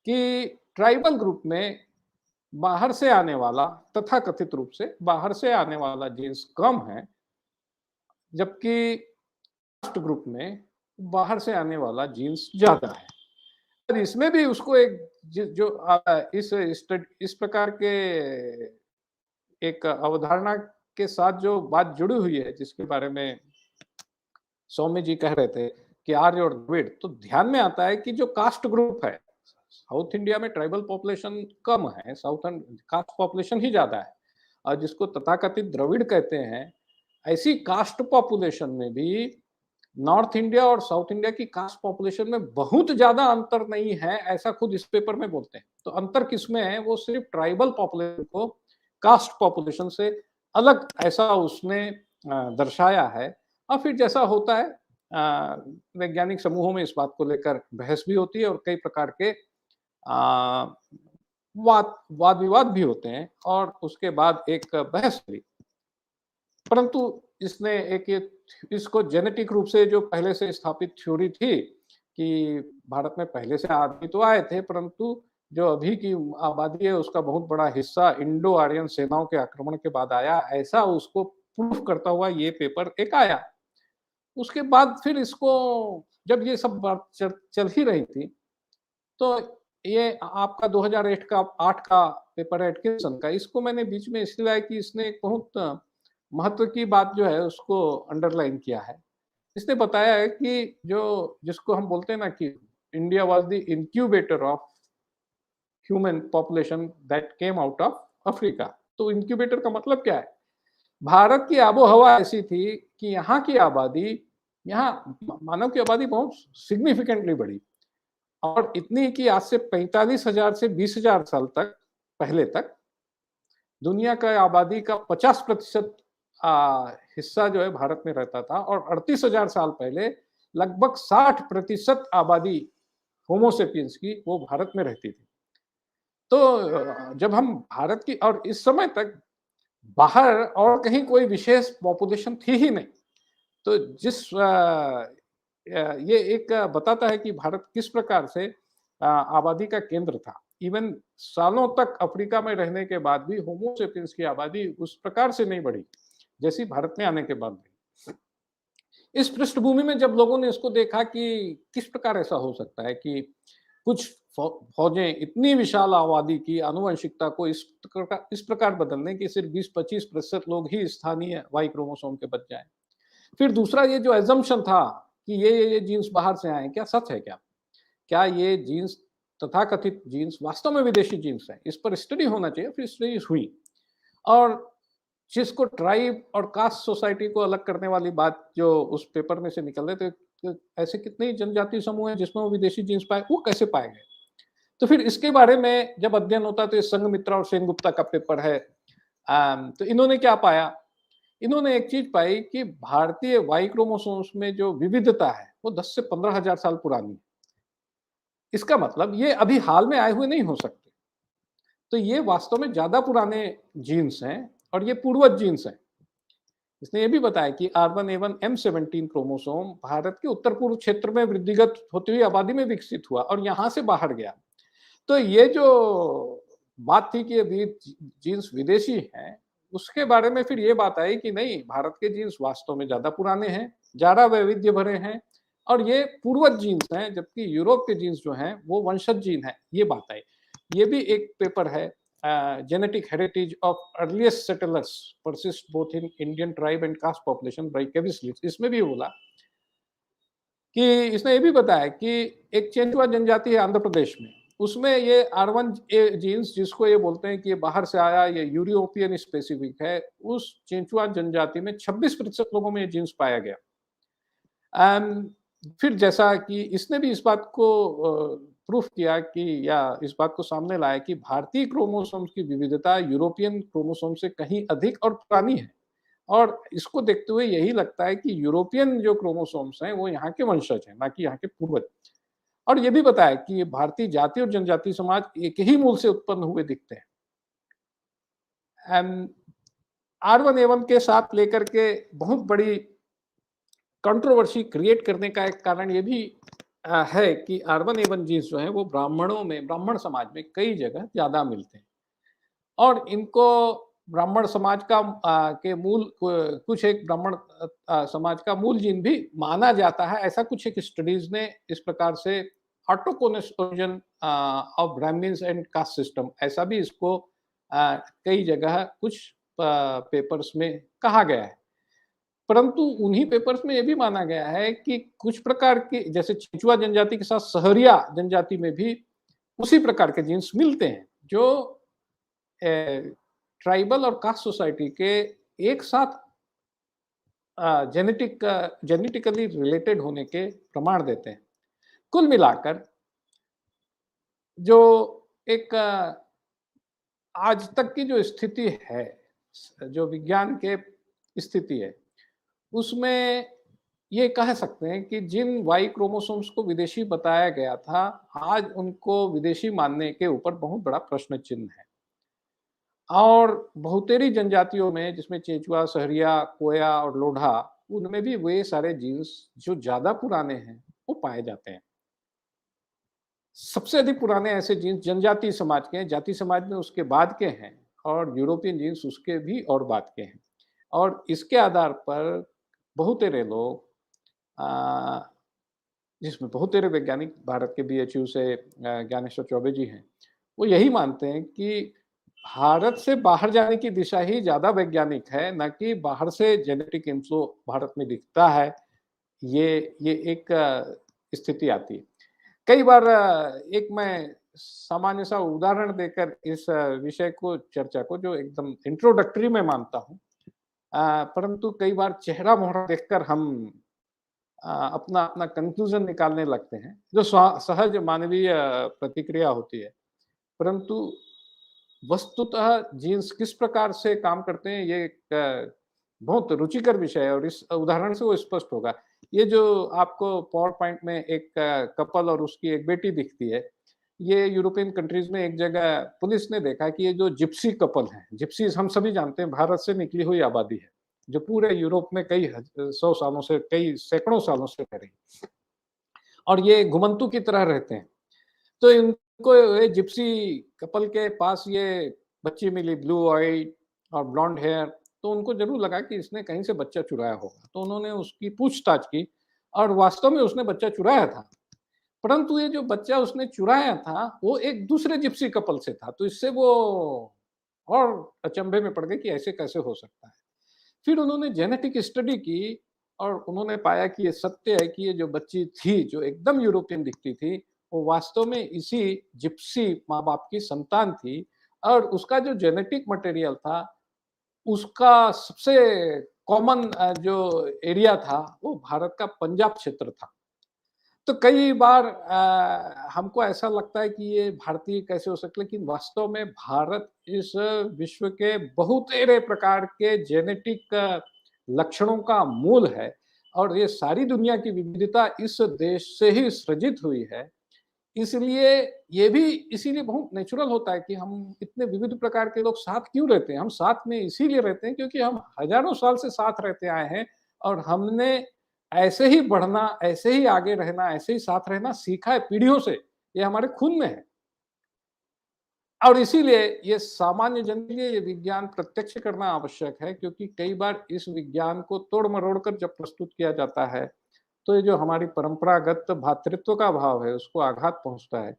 कि ट्राइबल ग्रुप में बाहर से आने वाला, तथाकथित रूप से बाहर से आने वाला जीन्स कम है, जबकि कास्ट ग्रुप में बाहर से आने वाला जीन्स ज्यादा है। और इसमें भी उसको एक जो इस प्रकार के एक अवधारणा के साथ जो बात जुड़ी हुई है, जिसके बारे में सौम्य जी कह रहे थे कि आर्य और द्रविड़, तो ध्यान में आता है कि जो कास्ट ग्रुप है, साउथ इंडिया में ट्राइबल पॉपुलेशन कम है, साउथर्न कास्ट पॉपुलेशन ही ज्यादा है, और जिसको तथाकथित द्रविड़ कहते हैं, ऐसी कास्ट पॉपुलेशन में भी नॉर्थ इंडिया और साउथ इंडिया की कास्ट पॉपुलेशन में बहुत ज्यादा अंतर नहीं है, ऐसा खुद इस पेपर में बोलते हैं। तो अंतर किसमें है, वो सिर्फ ट्राइबल पॉपुलेशन को कास्ट पॉपुलेशन से अलग ऐसा उसने दर्शाया है। और फिर जैसा होता है वैज्ञानिक समूहों में इस बात को लेकर बहस भी होती है और कई प्रकार के वाद विवाद भी होते हैं, और उसके बाद एक बहस हुई। परंतु इसने इसको जेनेटिक रूप से जो पहले से स्थापित थ्योरी थी कि भारत में पहले से आदमी तो आए थे, परंतु जो अभी की आबादी है उसका बहुत बड़ा हिस्सा इंडो आर्यन सेनाओं के आक्रमण के बाद आया, ऐसा उसको प्रूफ करता हुआ ये पेपर एक आया। उसके बाद फिर इसको जब ये सब बात चल ही रही थी, तो ये आपका 2008 का पेपर है एटकिंसन का, इसको मैंने बीच में इसलिए लाया कि इसने एक बहुत महत्व की बात जो है उसको अंडरलाइन किया है। इसने बताया है कि जो जिसको हम बोलते हैं ना कि India was the incubator of human population that came out of Africa. तो इंक्यूबेटर का मतलब क्या है, भारत की आबोहवा ऐसी थी कि यहाँ की आबादी, यहाँ मानव की आबादी बहुत सिग्निफिकेंटली बढ़ी, और इतनी कि आज से 45,000 से 20,000 साल तक पहले तक दुनिया का आबादी का 50% हिस्सा जो है भारत में रहता था, और 38,000 साल पहले लगभग 60% आबादी होमोसेपियंस की वो भारत में रहती थी। तो जब हम भारत की, और इस समय तक बाहर और कहीं कोई विशेष पॉपुलेशन थी ही नहीं, तो ये एक बताता है कि भारत किस प्रकार से आबादी का केंद्र था। इवन सालों तक अफ्रीका में रहने के बाद भी होमो सेपियंस की आबादी उस प्रकार से नहीं बढ़ी जैसी भारत में आने के बाद बढ़ी। इस पृष्ठभूमि में जब लोगों ने इसको देखा कि किस प्रकार ऐसा हो सकता है कि कुछ फौजें इतनी विशाल आबादी की आनुवंशिकता को इस प्रकार बदल दें कि सिर्फ 20-25% लोग ही स्थानीय वाई क्रोमोसोम के बच जाएं। फिर दूसरा ये जो एजम्पशन था कि ये जीन्स बाहर से आए, क्या सच है क्या? क्या ये जीन्स तथाकथित जीन्स वास्तव में विदेशी जीन्स हैं? इस पर स्टडी होना चाहिए, फिर स्टडी हुई। और जिसको ट्राइब और कास्ट सोसाइटी को अलग करने वाली बात जो उस पेपर में से निकल रहे थे, तो ऐसे कितने जनजातीय समूह हैं जिसमें वो विदेशी जीन्स पाए, वो कैसे पाए गए? तो फिर इसके बारे में जब अध्ययन होता है तो ये संघमित्रा और सेनगुप्ता का पेपर है। तो इन्होंने क्या पाया? इन्होंने एक चीज पाई कि भारतीय वाई क्रोमोसोम्स में जो विविधता है वो 10 से 15,000 साल पुरानी है। इसका मतलब ये अभी हाल में आए हुए नहीं हो सकते। तो ये वास्तव में ज्यादा पुराने जीन्स हैं और ये पूर्वज जीन्स हैं। इसने ये भी बताया कि R1A1 M17 क्रोमोसोम भारत के उत्तर पूर्व क्षेत्र में वृद्धिगत होती हुई आबादी में विकसित हुआ और यहां से बाहर गया। तो ये जो बात थी कि ये जीन्स विदेशी हैं, उसके बारे में फिर ये बात आई कि नहीं, भारत के जीन्स वास्तव में ज्यादा पुराने हैं, ज्यादा वैविध्य भरे हैं और ये पूर्वज जीन्स हैं, जबकि यूरोप के जीन्स जो हैं वो वंशज जीन है। ये बात आई। ये भी एक पेपर है, genetic heritage of earliest settlers persist both in Indian tribe and caste population by Kivisild. इसमें भी बोला कि इसने ये भी बताया कि एक चेंचुआ जनजाति है आंध्र प्रदेश में, उसमें ये R1 जीन्स जिसको ये बोलते हैं कि ये बाहर से आया, ये यूरोपियन स्पेसिफिक है, उस चेंचुआ जनजाति में 26% लोगों में ये जीन्स पाया गया। फिर जैसा कि इसने भी इस बात को प्रूफ किया कि या इस बात को सामने लाया कि भारतीय क्रोमोसोम्स की विविधता यूरोपियन क्रोमोसोम से कहीं अधिक और पुरानी है। और इसको देखते हुए यही लगता है कि यूरोपियन जो क्रोमोसोम्स हैं वो यहाँ के वंशज हैं, ना कि यहाँ के पूर्वज। और ये भी बताया कि भारतीय जाति और जनजाति समाज एक ही मूल से उत्पन्न हुए दिखते हैं। R1A1 के साथ लेकर के बहुत बड़ी कंट्रोवर्सी क्रिएट करने का एक कारण ये भी है कि R1A1 जीन्स जो है वो ब्राह्मण समाज में कई जगह ज्यादा मिलते हैं और इनको ब्राह्मण समाज का के मूल कुछ एक ब्राह्मण समाज का मूल जीन भी माना जाता है। ऐसा कुछ एक स्टडीज ने इस प्रकार से autochthonous origin of Brahmins and caste system, ऐसा भी इसको कई जगह कुछ पेपर्स में कहा गया है। परंतु उन्हीं पेपर्स में यह भी माना गया है कि कुछ प्रकार के, जैसे चेंचुआ जनजाति के साथ सहरिया जनजाति में भी उसी प्रकार के जीन्स मिलते हैं जो ट्राइबल और कास्ट सोसाइटी के एक साथ जेनेटिकली रिलेटेड होने के प्रमाण देते हैं। कुल मिलाकर जो एक आज तक की जो स्थिति है, जो विज्ञान के स्थिति है, उसमें ये कह सकते हैं कि जिन वाई क्रोमोसोम्स को विदेशी बताया गया था, आज उनको विदेशी मानने के ऊपर बहुत बड़ा प्रश्न चिन्ह है। और बहुतेरी जनजातियों में, जिसमें चेचुआ, सहरिया, कोया और लोढ़ा, उनमें भी वे सारे जीन्स जो ज्यादा पुराने हैं वो पाए जाते हैं। सबसे अधिक पुराने ऐसे जीन्स जनजातीय समाज के हैं, जाति समाज में उसके बाद के हैं, और यूरोपियन जीन्स उसके भी और बाद के हैं। और इसके आधार पर बहुतेरे लोग, जिसमें बहुतेरे वैज्ञानिक भारत के BHU से ज्ञानेश्वर चौबे जी हैं, वो यही मानते हैं कि भारत से बाहर जाने की दिशा ही ज्यादा वैज्ञानिक है, न कि बाहर से जेनेटिक इन्फ्लो भारत में दिखता है। ये एक स्थिति आती है। कई बार एक मैं सामान्य सा उदाहरण देकर इस विषय को, चर्चा को, जो एकदम इंट्रोडक्टरी में मानता हूँ, परंतु कई बार चेहरा मोहरा देखकर हम अपना अपना कंक्लूजन निकालने लगते हैं, जो सहज मानवीय प्रतिक्रिया होती है। परंतु वस्तुतः जीन्स किस प्रकार से काम करते हैं, ये एक बहुत रुचिकर विषय है और इस उदाहरण से वो स्पष्ट होगा। ये जो आपको पावर पॉइंट में एक कपल और उसकी एक बेटी दिखती है, ये यूरोपियन कंट्रीज में एक जगह पुलिस ने देखा कि ये जो जिप्सी कपल हैं, जिप्सीज हम सभी जानते हैं भारत से निकली हुई आबादी है, जो पूरे यूरोप में कई 100 सालों से, कई सैकड़ों सालों से रह रही, और ये घुमंतु की तरह रहते हैं। तो इन को ये जिप्सी कपल के पास ये बच्ची मिली, ब्लू आई और ब्लॉन्ड हेयर, तो उनको ज़रूर लगा कि इसने कहीं से बच्चा चुराया होगा। तो उन्होंने उसकी पूछताछ की और वास्तव में उसने बच्चा चुराया था। परंतु ये जो बच्चा उसने चुराया था, वो एक दूसरे जिप्सी कपल से था, तो इससे वो और अचंभे में पड़ गए कि ऐसे कैसे हो सकता है। फिर उन्होंने जेनेटिक स्टडी की और उन्होंने पाया कि ये सत्य है कि ये जो बच्ची थी, जो एकदम यूरोपियन दिखती थी, वो वास्तव में इसी जिप्सी माँ-बाप की संतान थी और उसका जो जेनेटिक मटेरियल था, उसका सबसे कॉमन जो एरिया था, वो भारत का पंजाब क्षेत्र था। तो कई बार हमको ऐसा लगता है कि ये भारतीय कैसे हो सकते, लेकिन वास्तव में भारत इस विश्व के बहुतेरे प्रकार के जेनेटिक लक्षणों का मूल है और ये सारी दुनिया की विविधता इस देश से ही सृजित हुई है। इसलिए ये भी इसीलिए बहुत नेचुरल होता है कि हम इतने विविध प्रकार के लोग साथ क्यों रहते हैं? हम साथ में इसीलिए रहते हैं क्योंकि हम हज़ारों साल से साथ रहते आए हैं और हमने ऐसे ही बढ़ना, ऐसे ही आगे रहना, ऐसे ही साथ रहना सीखा है पीढ़ियों से। ये हमारे खून में है और इसीलिए ये सामान्य जन के लिए ये विज्ञान प्रत्यक्ष करना आवश्यक है क्योंकि कई बार इस विज्ञान को तोड़-मरोड़ कर जब प्रस्तुत किया जाता है, तो ये जो हमारी परंपरागत भ्रातृत्व का भाव है, उसको आघात पहुँचता है।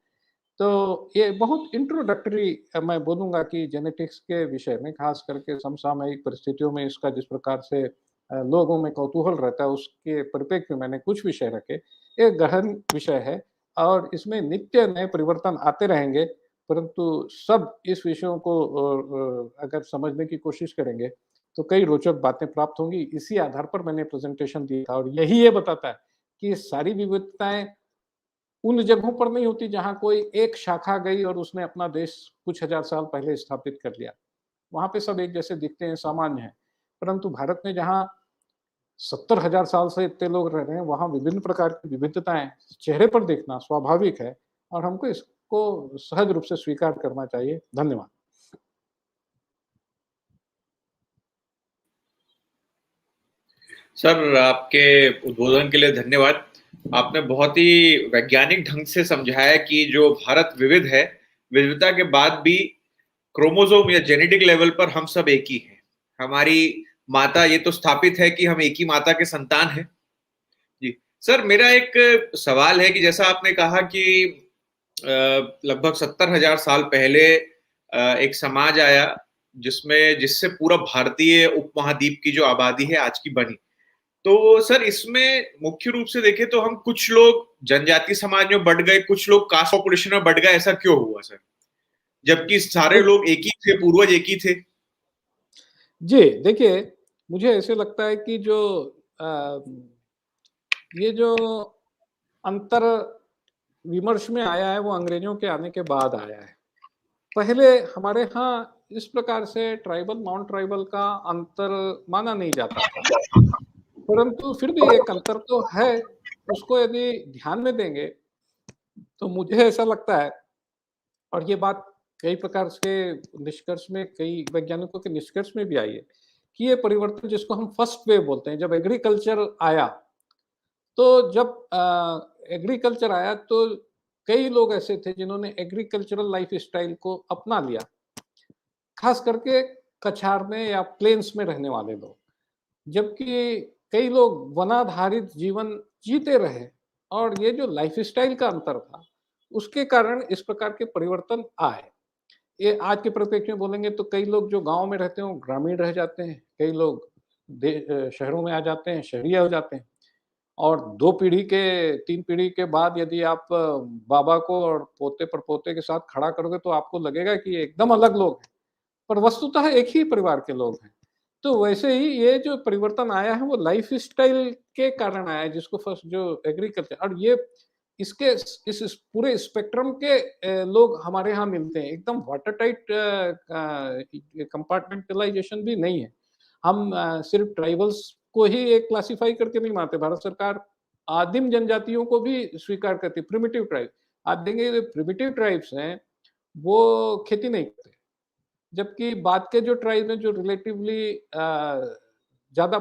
तो ये बहुत इंट्रोडक्टरी मैं बोलूँगा कि जेनेटिक्स के विषय में, ख़ास करके समसामयिक परिस्थितियों में इसका जिस प्रकार से लोगों में कौतूहल रहता है, उसके परिप्रेक्ष्य में मैंने कुछ विषय रखे। एक गहन विषय है और इसमें नित्य नए परिवर्तन आते रहेंगे, परंतु सब इस विषयों को अगर समझने की कोशिश करेंगे, तो कई रोचक बातें प्राप्त होंगी। इसी आधार पर मैंने प्रेज़ेंटेशन दिया था और यही ये बताता है कि सारी विविधताएँ उन जगहों पर नहीं होती जहाँ कोई एक शाखा गई और उसने अपना देश कुछ हज़ार साल पहले स्थापित कर लिया। वहाँ पे सब एक जैसे दिखते हैं, सामान्य हैं। परंतु भारत में जहाँ 70,000 साल से इतने लोग रह रहे हैं, वहाँ विभिन्न प्रकार की विविधताएँ चेहरे पर देखना स्वाभाविक है और हमको इसको सहज रूप से स्वीकार करना चाहिए। धन्यवाद। सर, आपके उद्बोधन के लिए धन्यवाद। आपने बहुत ही वैज्ञानिक ढंग से समझाया कि जो भारत विविध है, विविधता के बाद भी क्रोमोसोम या जेनेटिक लेवल पर हम सब एक ही हैं। हमारी माता, ये तो स्थापित है कि हम एक ही माता के संतान हैं। जी। सर, मेरा एक सवाल है कि जैसा आपने कहा कि लगभग 70,000 साल पहले एक समाज आया जिससे पूरा भारतीय उपमहाद्वीप की जो आबादी है आज की बनी। तो सर, इसमें मुख्य रूप से देखें तो हम कुछ लोग जनजाति समाज में बढ़ गए, कुछ लोग कास्ट पॉपुलेशन में बढ़ गए, ऐसा क्यों हुआ सर? जबकि सारे लोग एक ही थे, पूर्वज एक ही थे। जी, देखिए, मुझे ऐसे लगता है कि जो अ, ये जो अंतर विमर्श में आया है, वो अंग्रेजों के आने के बाद आया है। पहले हमारे यहाँ इस प्रकार से ट्राइबल, नॉन ट्राइबल का अंतर माना नहीं जाता था। परंतु फिर भी एक अंतर तो है, उसको यदि ध्यान में देंगे, तो मुझे ऐसा लगता है और ये बात कई प्रकार से निष्कर्ष में कई वैज्ञानिकों के निष्कर्ष में भी आई है, कि ये परिवर्तन जिसको हम फर्स्ट वेव बोलते हैं, जब एग्रीकल्चर आया, तो जब एग्रीकल्चर आया तो कई लोग ऐसे थे जिन्होंने एग्रीकल्चरल लाइफ़स्टाइल को अपना लिया, खास करके कछार में या प्लेन्स में रहने वाले लोग। जबकि कई लोग वनाधारित जीवन जीते रहे और ये जो लाइफ़स्टाइल का अंतर था, उसके कारण इस प्रकार के परिवर्तन आए। ये आज के परिप्रेक्ष्य में बोलेंगे तो कई लोग जो गाँव में रहते हैं, वो ग्रामीण रह जाते हैं, कई लोग शहरों में आ जाते हैं, शहरी हो जाते हैं। और 2 पीढ़ी के 3 पीढ़ी के बाद यदि आप बाबा को और पोते-परपोते के साथ खड़ा करोगे तो आपको लगेगा कि ये एकदम अलग लोग हैं, पर वस्तुतः एक ही परिवार के लोग हैं। तो वैसे ही ये जो परिवर्तन आया है वो लाइफ़स्टाइल के कारण आया है जिसको फर्स्ट जो एग्रीकल्चर और ये इसके इस पूरे स्पेक्ट्रम के लोग हमारे यहाँ मिलते हैं। एकदम वाटर टाइट कंपार्टमेंटलाइज़ेशन भी नहीं है। हम सिर्फ ट्राइबल्स को ही एक क्लासिफाई करके नहीं मानते। भारत सरकार आदिम जनजातियों को भी स्वीकार करती है, प्रिमिटिव ट्राइब। आप देखेंगे जो प्रिमिटिव ट्राइब्स हैं, वो खेती नहीं करते। जबकि बाद के जो ट्राइब हैं जो रिलेटिवली ज़्यादा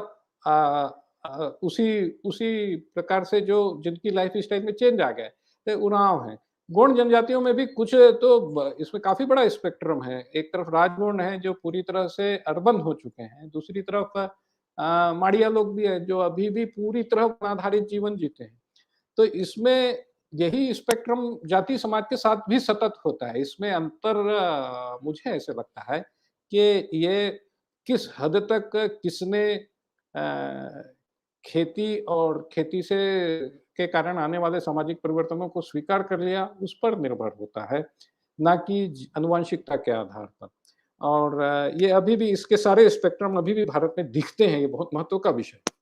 उसी उसी प्रकार से जो जिनकी लाइफ़स्टाइल में चेंज आ गया है, जैसे उरांव हैं। गौड़ जनजातियों में भी कुछ तो इसमें काफी बड़ा स्पेक्ट्रम है। एक तरफ राजगौड़ हैं जो पूरी तरह से अर्बन हो चुके हैं, दूसरी तरफ माड़िया लोग भी हैं जो अभी भी पूरी तरह वन आधारित जीवन जीते हैं। तो इसमें यही स्पेक्ट्रम जाति समाज के साथ भी सतत होता है। इसमें अंतर मुझे ऐसे लगता है कि ये किस हद तक किसने खेती और खेती से के कारण आने वाले सामाजिक परिवर्तनों को स्वीकार कर लिया, उस पर निर्भर होता है, ना कि आनुवंशिकता के आधार पर। और ये अभी भी इसके सारे स्पेक्ट्रम अभी भी भारत में दिखते हैं, ये बहुत महत्व का विषय है।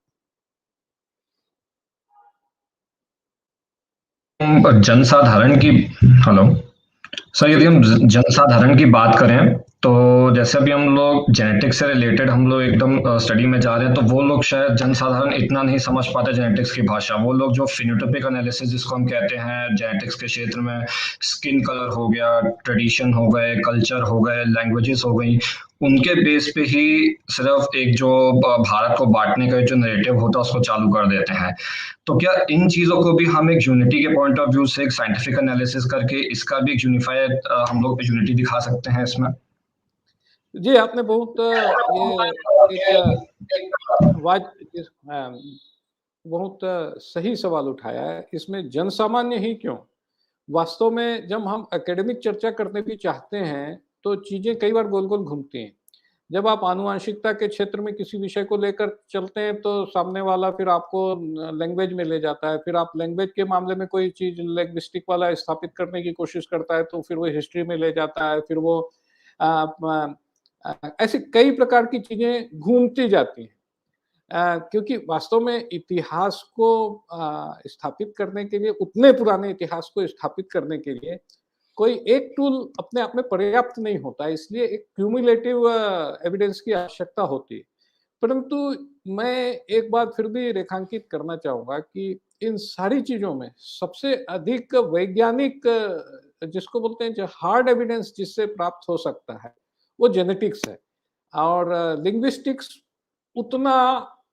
जनसाधारण की हेलो सर, यदि हम जनसाधारण की बात करें तो जैसे अभी हम लोग जेनेटिक्स से रिलेटेड हम लोग एकदम स्टडी में जा रहे हैं, तो वो लोग शायद जनसाधारण इतना नहीं समझ पाते जेनेटिक्स की भाषा। वो लोग जो फिनोटाइपिक एनालिसिस जिसको हम कहते हैं जेनेटिक्स के क्षेत्र में, स्किन कलर हो गया, ट्रेडिशन हो गए, कल्चर हो गए, लैंग्वेजेस हो गई, उनके बेस पे ही सिर्फ एक जो भारत को बांटने का जो नैरेटिव होता है उसको चालू कर देते हैं। तो क्या इन चीजों को भी हम एक यूनिटी के पॉइंट ऑफ व्यू से एक साइंटिफिक एनालिसिस करके इसका भी एक यूनिफाइड हम लोग यूनिटी दिखा सकते हैं इसमें? जी, आपने बहुत ये एक बहुत सही सवाल उठाया है। इसमें जनसामान्य ही क्यों? वास्तव में जब हम एकेडमिक चर्चा करने भी चाहते हैं, तो चीज़ें कई बार गोल-गोल घूमती हैं। जब आप आनुवंशिकता के क्षेत्र में किसी विषय को लेकर चलते हैं, तो सामने वाला फिर आपको लैंग्वेज में ले जाता है। फिर आप लैंग्वेज के मामले में कोई चीज़ लिंग्विस्टिक वाला स्थापित करने की कोशिश करता है, तो फिर वो हिस्ट्री में ले जाता है। फिर वो ऐसी कई प्रकार की चीज़ें घूमती जाती हैं। क्योंकि वास्तव में इतिहास को स्थापित करने के लिए, उतने पुराने इतिहास को स्थापित करने के लिए कोई एक टूल अपने आप में पर्याप्त नहीं होता है, इसलिए एक क्यूमुलेटिव एविडेंस की आवश्यकता होती है। परंतु मैं एक बात फिर भी रेखांकित करना चाहूँगा कि इन सारी चीज़ों में सबसे अधिक वैज्ञानिक जिसको बोलते हैं जो हार्ड एविडेंस जिससे प्राप्त हो सकता है, वो जेनेटिक्स है। और लिंग्विस्टिक्स उतना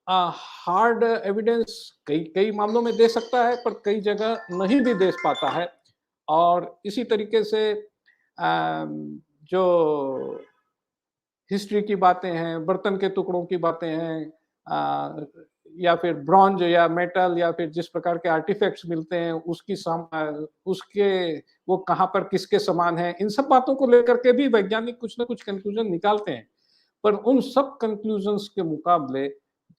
हार्ड एविडेंस कई कई मामलों में दे सकता है, पर कई जगह नहीं भी दे पाता है। और इसी तरीके से जो हिस्ट्री की बातें हैं, बर्तन के टुकड़ों की बातें हैं, या फिर ब्रॉन्ज या मेटल या फिर जिस प्रकार के आर्टिफैक्ट्स मिलते हैं, उसके वो कहाँ पर किसके समान है, इन सब बातों को लेकर के भी वैज्ञानिक कुछ ना कुछ कंक्लूजन निकालते हैं। पर उन सब कंक्लूजन्स के मुकाबले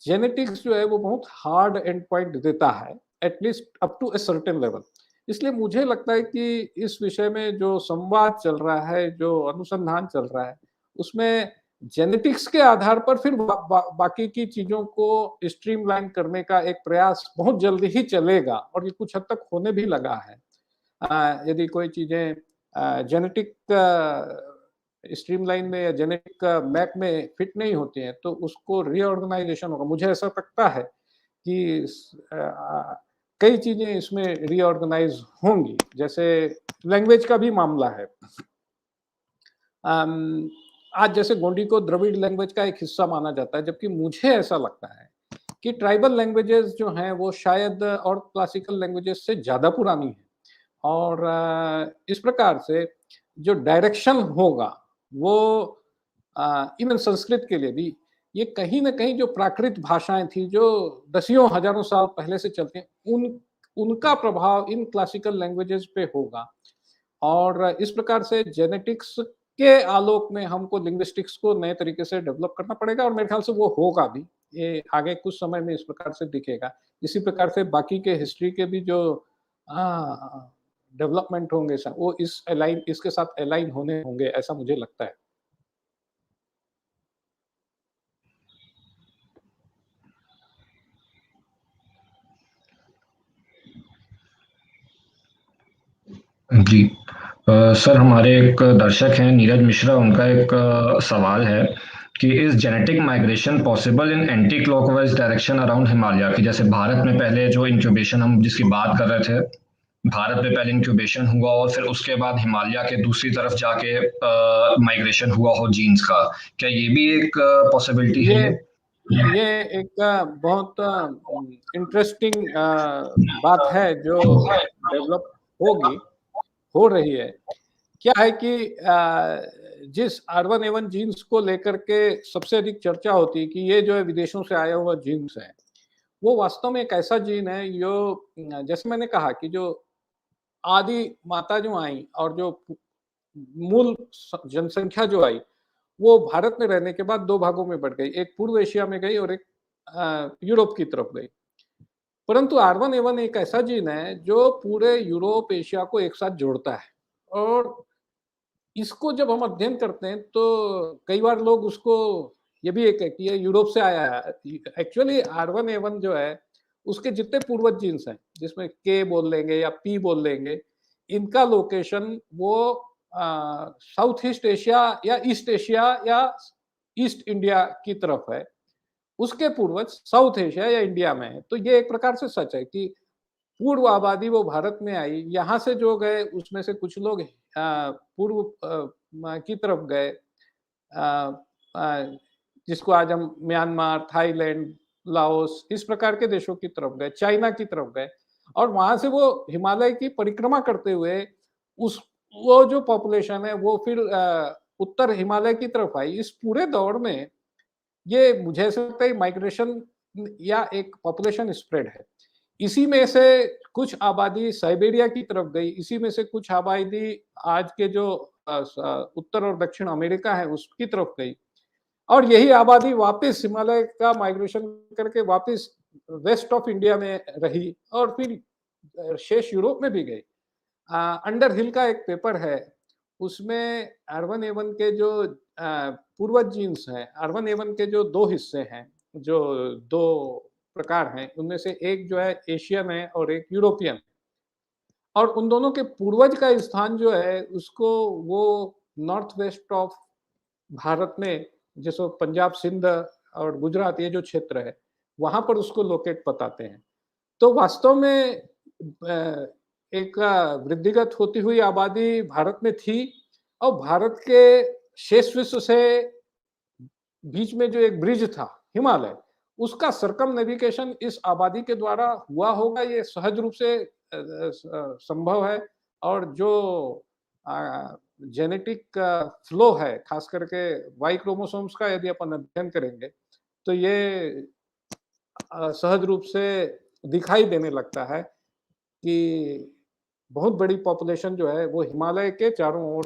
जेनेटिक्स जो है वो बहुत हार्ड एंड पॉइंट देता है, at least up to a certain level. इसलिए मुझे लगता है कि इस विषय में जो संवाद चल रहा है, जो अनुसंधान चल रहा है, उसमें जेनेटिक्स के आधार पर फिर बाकी की चीजों को स्ट्रीमलाइन करने का एक प्रयास बहुत जल्दी ही चलेगा, और ये कुछ हद तक होने भी लगा है। यदि कोई चीजें जेनेटिक स्ट्रीमलाइन में या जेनेटिक मैप में फिट नहीं होती हैं, तो उसको रीऑर्गेनाइजेशन होगा। मुझे ऐसा लगता है कि कई चीजें इसमें रीऑर्गेनाइज होंगी, जैसे लैंग्वेज का भी मामला है। आज जैसे गोंडी को द्रविड़ लैंग्वेज का एक हिस्सा माना जाता है, जबकि मुझे ऐसा लगता है कि ट्राइबल लैंग्वेजेस जो हैं वो शायद और क्लासिकल लैंग्वेजेस से ज़्यादा पुरानी हैं। और इस प्रकार से जो डायरेक्शन होगा वो इवन संस्कृत के लिए भी, ये कहीं न कहीं जो प्राकृत भाषाएँ थी जो दसियों हज़ारों साल पहले से चलती हैं, उनका प्रभाव इन क्लासिकल लैंग्वेजेस पे होगा। और इस प्रकार से जेनेटिक्स के आलोक में हमको लिंग्विस्टिक्स को नए तरीके से डेवलप करना पड़ेगा, और मेरे ख्याल से वो होगा भी। ये आगे कुछ समय में इस प्रकार से दिखेगा। इसी प्रकार से बाकी के हिस्ट्री के भी जो डेवलपमेंट होंगे वो इसके साथ अलाइन होने होंगे, ऐसा मुझे लगता है। जी सर, हमारे एक दर्शक हैं नीरज मिश्रा, उनका एक सवाल है कि is genetic migration possible in anti clockwise direction around Himalaya? कि जैसे भारत में पहले जो इंक्यूबेशन हम जिसकी बात कर रहे थे, भारत में पहले इंक्यूबेशन हुआ और फिर उसके बाद हिमालय के दूसरी तरफ जाके माइग्रेशन हुआ हो जीन्स का, क्या ये भी एक पॉसिबिलिटी है? ये एक बहुत इंटरेस्टिंग बात है जो डेवलप होगी। हो रही है, क्या है कि जिस R1A1 जीन्स को लेकर के सबसे अधिक चर्चा होती है कि ये जो है विदेशों से आया हुआ जीन्स है, वो वास्तव में एक ऐसा जीन है जो जैसे मैंने कहा कि जो आदि माता जो आई और जो मूल जनसंख्या जो आई, वो भारत में रहने के बाद 2 भागों में बँट गई। एक पूर्व एशिया में गई और एक यूरोप की तरफ गई। परंतु R1A1 एक ऐसा जीन है जो पूरे यूरोप, एशिया को एक साथ जोड़ता है और इसको जब हम अध्ययन करते हैं तो कई बार लोग उसको ये भी एक है कि ये यूरोप से आया है। एक्चुअली R1A1 जो है उसके जितने पूर्वज जीन्स हैं जिसमें के बोल लेंगे या पी बोल लेंगे, इनका लोकेशन वो साउथ ईस्ट एशिया या ईस्ट इंडिया की तरफ है। उसके पूर्वज साउथ एशिया या इंडिया में है। तो ये एक प्रकार से सच है कि पूर्व आबादी वो भारत में आई, यहाँ से जो गए उसमें से कुछ लोग पूर्व की तरफ गए, जिसको आज हम म्यांमार, थाईलैंड, लाओस इस प्रकार के देशों की तरफ गए, चाइना की तरफ गए और वहां से वो हिमालय की परिक्रमा करते हुए उस वो जो पॉपुलेशन है वो फिर उत्तर हिमालय की तरफ आई। इस पूरे दौर में ये मुझे ऐसा लगता है माइग्रेशन या एक पॉपुलेशन स्प्रेड है। इसी में से कुछ आबादी साइबेरिया की तरफ गई, इसी में से कुछ आबादी आज के जो उत्तर और दक्षिण अमेरिका है उसकी तरफ गई और यही आबादी वापस हिमालय का माइग्रेशन करके वापस वेस्ट ऑफ इंडिया में रही और फिर शेष यूरोप में भी गई। अंडर हिल का एक पेपर है, उसमें R1A1 के जो पूर्वज जीन्स हैं, R1A1 के जो 2 हिस्से हैं, जो 2 प्रकार हैं, उनमें से एक जो है एशियन है और एक यूरोपियन। और उन दोनों के पूर्वज का स्थान जो है उसको वो नॉर्थ वेस्ट ऑफ भारत में जैसे पंजाब, सिंध और गुजरात ये जो क्षेत्र है, वहाँ पर उसको लोकेट बताते हैं। तो वास्तव में एक वृद्धिगत होती हुई आबादी भारत में थी और भारत के शेष विश्व से बीच में जो एक ब्रिज था हिमालय, उसका सर्कम नेविगेशन इस आबादी के द्वारा हुआ होगा, ये सहज रूप से संभव है। और जो जेनेटिक फ्लो है, खास करके वाई क्रोमोसोम्स का यदि अपन अध्ययन करेंगे तो ये सहज रूप से दिखाई देने लगता है कि बहुत बड़ी पॉपुलेशन जो है वो हिमालय के चारों ओर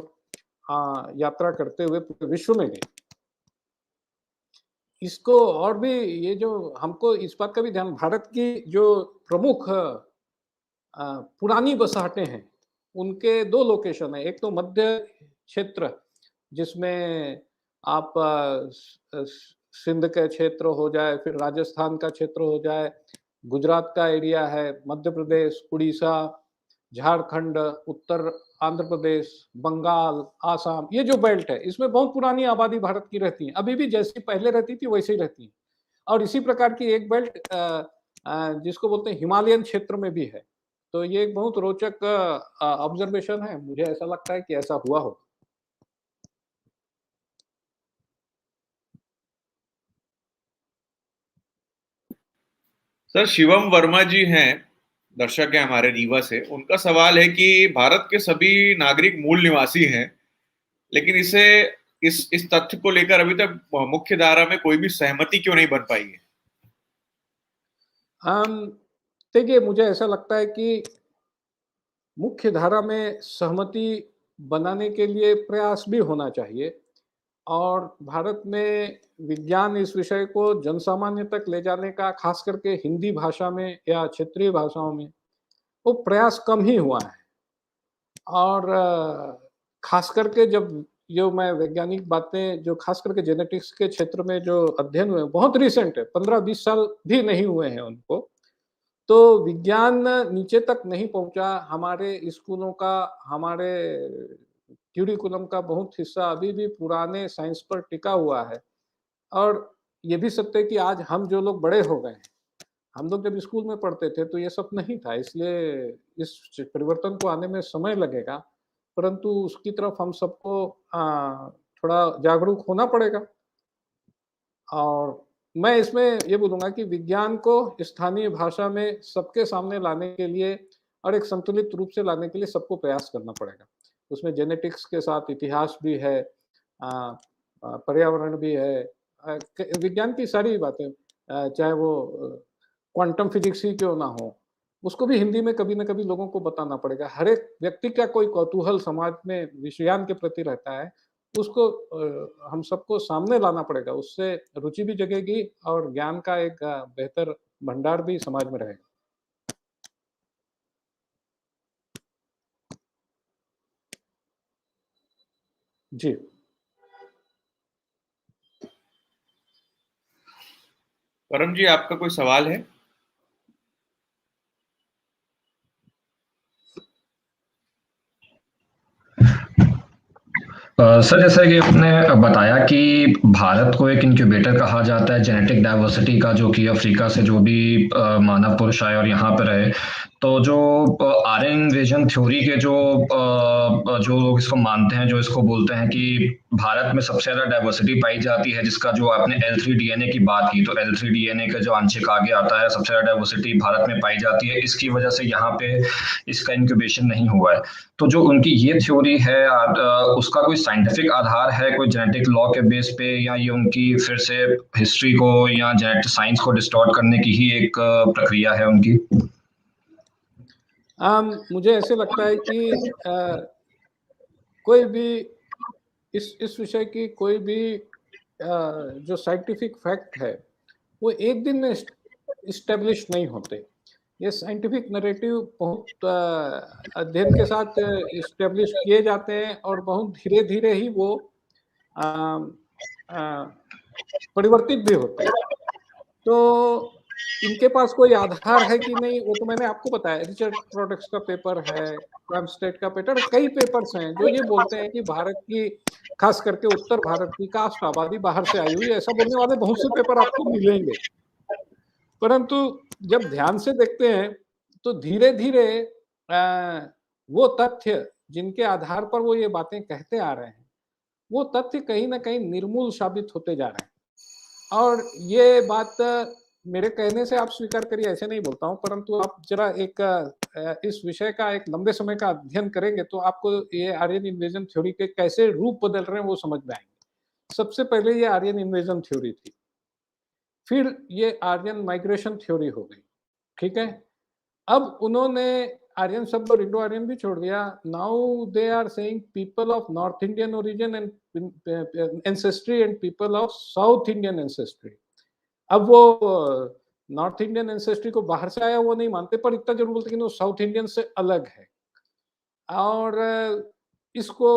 यात्रा करते हुए पूरे विश्व में गई। इसको और भी ये जो हमको इस बात का भी ध्यान, भारत की जो प्रमुख पुरानी बसाहटें हैं, उनके 2 लोकेशन है। एक तो मध्य क्षेत्र जिसमें आप सिंध का क्षेत्र हो जाए, फिर राजस्थान का क्षेत्र हो जाए, गुजरात का एरिया है, मध्य प्रदेश, उड़ीसा, झारखंड, उत्तर आंध्र प्रदेश, बंगाल, आसाम, ये जो बेल्ट है इसमें बहुत पुरानी आबादी भारत की रहती है। अभी भी जैसी पहले रहती थी वैसे ही रहती है। और इसी प्रकार की एक बेल्ट जिसको बोलते हैं हिमालयन क्षेत्र में भी है। तो ये एक बहुत रोचक ऑब्जर्वेशन है, मुझे ऐसा लगता है कि ऐसा हुआ हो। सर, शिवम वर्मा जी हैं, दर्शक हैं हमारे रीवा से। उनका सवाल है कि भारत के सभी नागरिक मूल निवासी हैं, लेकिन इस तथ्य को लेकर अभी तक मुख्य धारा में कोई भी सहमति क्यों नहीं बन पाई है? देखिए, मुझे ऐसा लगता है कि मुख्य धारा में सहमति बनाने के लिए प्रयास भी होना चाहिए और भारत में विज्ञान इस विषय को जनसामान्य तक ले जाने का, खास करके हिंदी भाषा में या क्षेत्रीय भाषाओं में, वो प्रयास कम ही हुआ है। और खास करके जब जो मैं वैज्ञानिक बातें जो खास करके जेनेटिक्स के क्षेत्र में जो अध्ययन हुए बहुत रिसेंट है, 15-20 साल भी नहीं हुए हैं उनको, तो विज्ञान नीचे तक नहीं पहुंचा। हमारे स्कूलों का, हमारे क्यूरिकुलम का बहुत हिस्सा अभी भी पुराने साइंस पर टिका हुआ है। और ये भी सत्य है कि आज हम जो लोग बड़े हो गए हैं, हम लोग जब स्कूल में पढ़ते थे तो ये सब नहीं था, इसलिए इस परिवर्तन को आने में समय लगेगा, परंतु उसकी तरफ हम सबको थोड़ा जागरूक होना पड़ेगा। और मैं इसमें ये बोलूँगा कि विज्ञान को स्थानीय भाषा में सबके सामने लाने के लिए और एक संतुलित रूप से लाने के लिए सबको प्रयास करना पड़ेगा। उसमें जेनेटिक्स के साथ इतिहास भी है, पर्यावरण भी है, विज्ञान की सारी बातें, चाहे वो क्वांटम फिजिक्स ही क्यों ना हो, उसको भी हिंदी में कभी न कभी लोगों को बताना पड़ेगा। हर एक व्यक्ति का कोई कौतूहल समाज में विषयान के प्रति रहता है, उसको हम सबको सामने लाना पड़ेगा, उससे रुचि भी जगेगी और ज्ञान का एक बेहतर भंडार भी समाज में रहेगा। जी। परम जी, आपका कोई सवाल है? सर, जैसा कि आपने बताया कि भारत को एक इंक्यूबेटर कहा जाता है जेनेटिक डाइवर्सिटी का, जो कि अफ्रीका से जो भी मानव पुरुष आए और यहाँ पर रहे, तो जो आर्यन इन्वेजन थ्योरी के जो लोग इसको मानते हैं, जो इसको बोलते हैं कि भारत में सबसे ज्यादा डाइवर्सिटी पाई जाती है, जिसका जो आपने L3 DNA की बात की, तो L3 DNA का जो आंशिक आगे आता है, सबसे ज्यादा डाइवर्सिटी भारत में पाई जाती है। इसकी वजह से यहाँ पे इसका इंक्यूबेशन नहीं हुआ है। तो जो उनकी ये थ्योरी है, उसका कोई साइंटिफिक आधार है, कोई जेनेटिक लॉ के बेस पे, या ये उनकी फिर से हिस्ट्री को या जेनेटिक साइंस को डिस्टॉर्ट करने की ही एक प्रक्रिया है उनकी? मुझे ऐसे लगता है कि कोई भी इस विषय की कोई भी जो साइंटिफिक फैक्ट है, वो एक दिन में इस्टेब्लिश नहीं होते। ये साइंटिफिक नैरेटिव बहुत अध्ययन के साथ इस्टेब्लिश किए जाते हैं और बहुत धीरे-धीरे ही वो परिवर्तित भी होते हैं। तो इनके पास कोई आधार है कि नहीं, वो तो मैंने आपको बताया। रिचर्ड प्रोडक्ट्स का पेपर है, क्रैमस्टेड का पेपर, कई पेपर्स हैं जो ये बोलते हैं कि भारत की, खास करके उत्तर भारत की कास्ट आबादी बाहर से आई हुई है। ऐसा बोलने वाले बहुत से पेपर आपको मिलेंगे। परंतु जब ध्यान से देखते हैं तो धीरे-धीरे वो तथ्य जिनके आधार पर वो ये बातें कहते आ रहे हैं, वो तथ्य कहीं न कहीं निर्मूल साबित होते जा रहे हैं। और ये बात मेरे कहने से आप स्वीकार करिए, ऐसे नहीं बोलता हूँ, परंतु आप ज़रा एक इस विषय का एक लंबे समय का अध्ययन करेंगे तो आपको ये आर्यन इन्वेजन थ्योरी के कैसे रूप बदल रहे हैं वो समझ में आएँगे। सबसे पहले ये आर्यन इन्वेजन थ्योरी थी, फिर ये आर्यन माइग्रेशन थ्योरी हो गई, ठीक है? अब उन्होंने आर्यन शब्द और इंडो आर्यन भी छोड़ दिया। Now they are saying people of north Indian origin and ancestry and people of south Indian ancestry. अब वो नॉर्थ इंडियन एंसेस्ट्री को बाहर से आया वो नहीं मानते, पर इतना जरूर बोलते कि वो साउथ इंडियन से अलग है। और इसको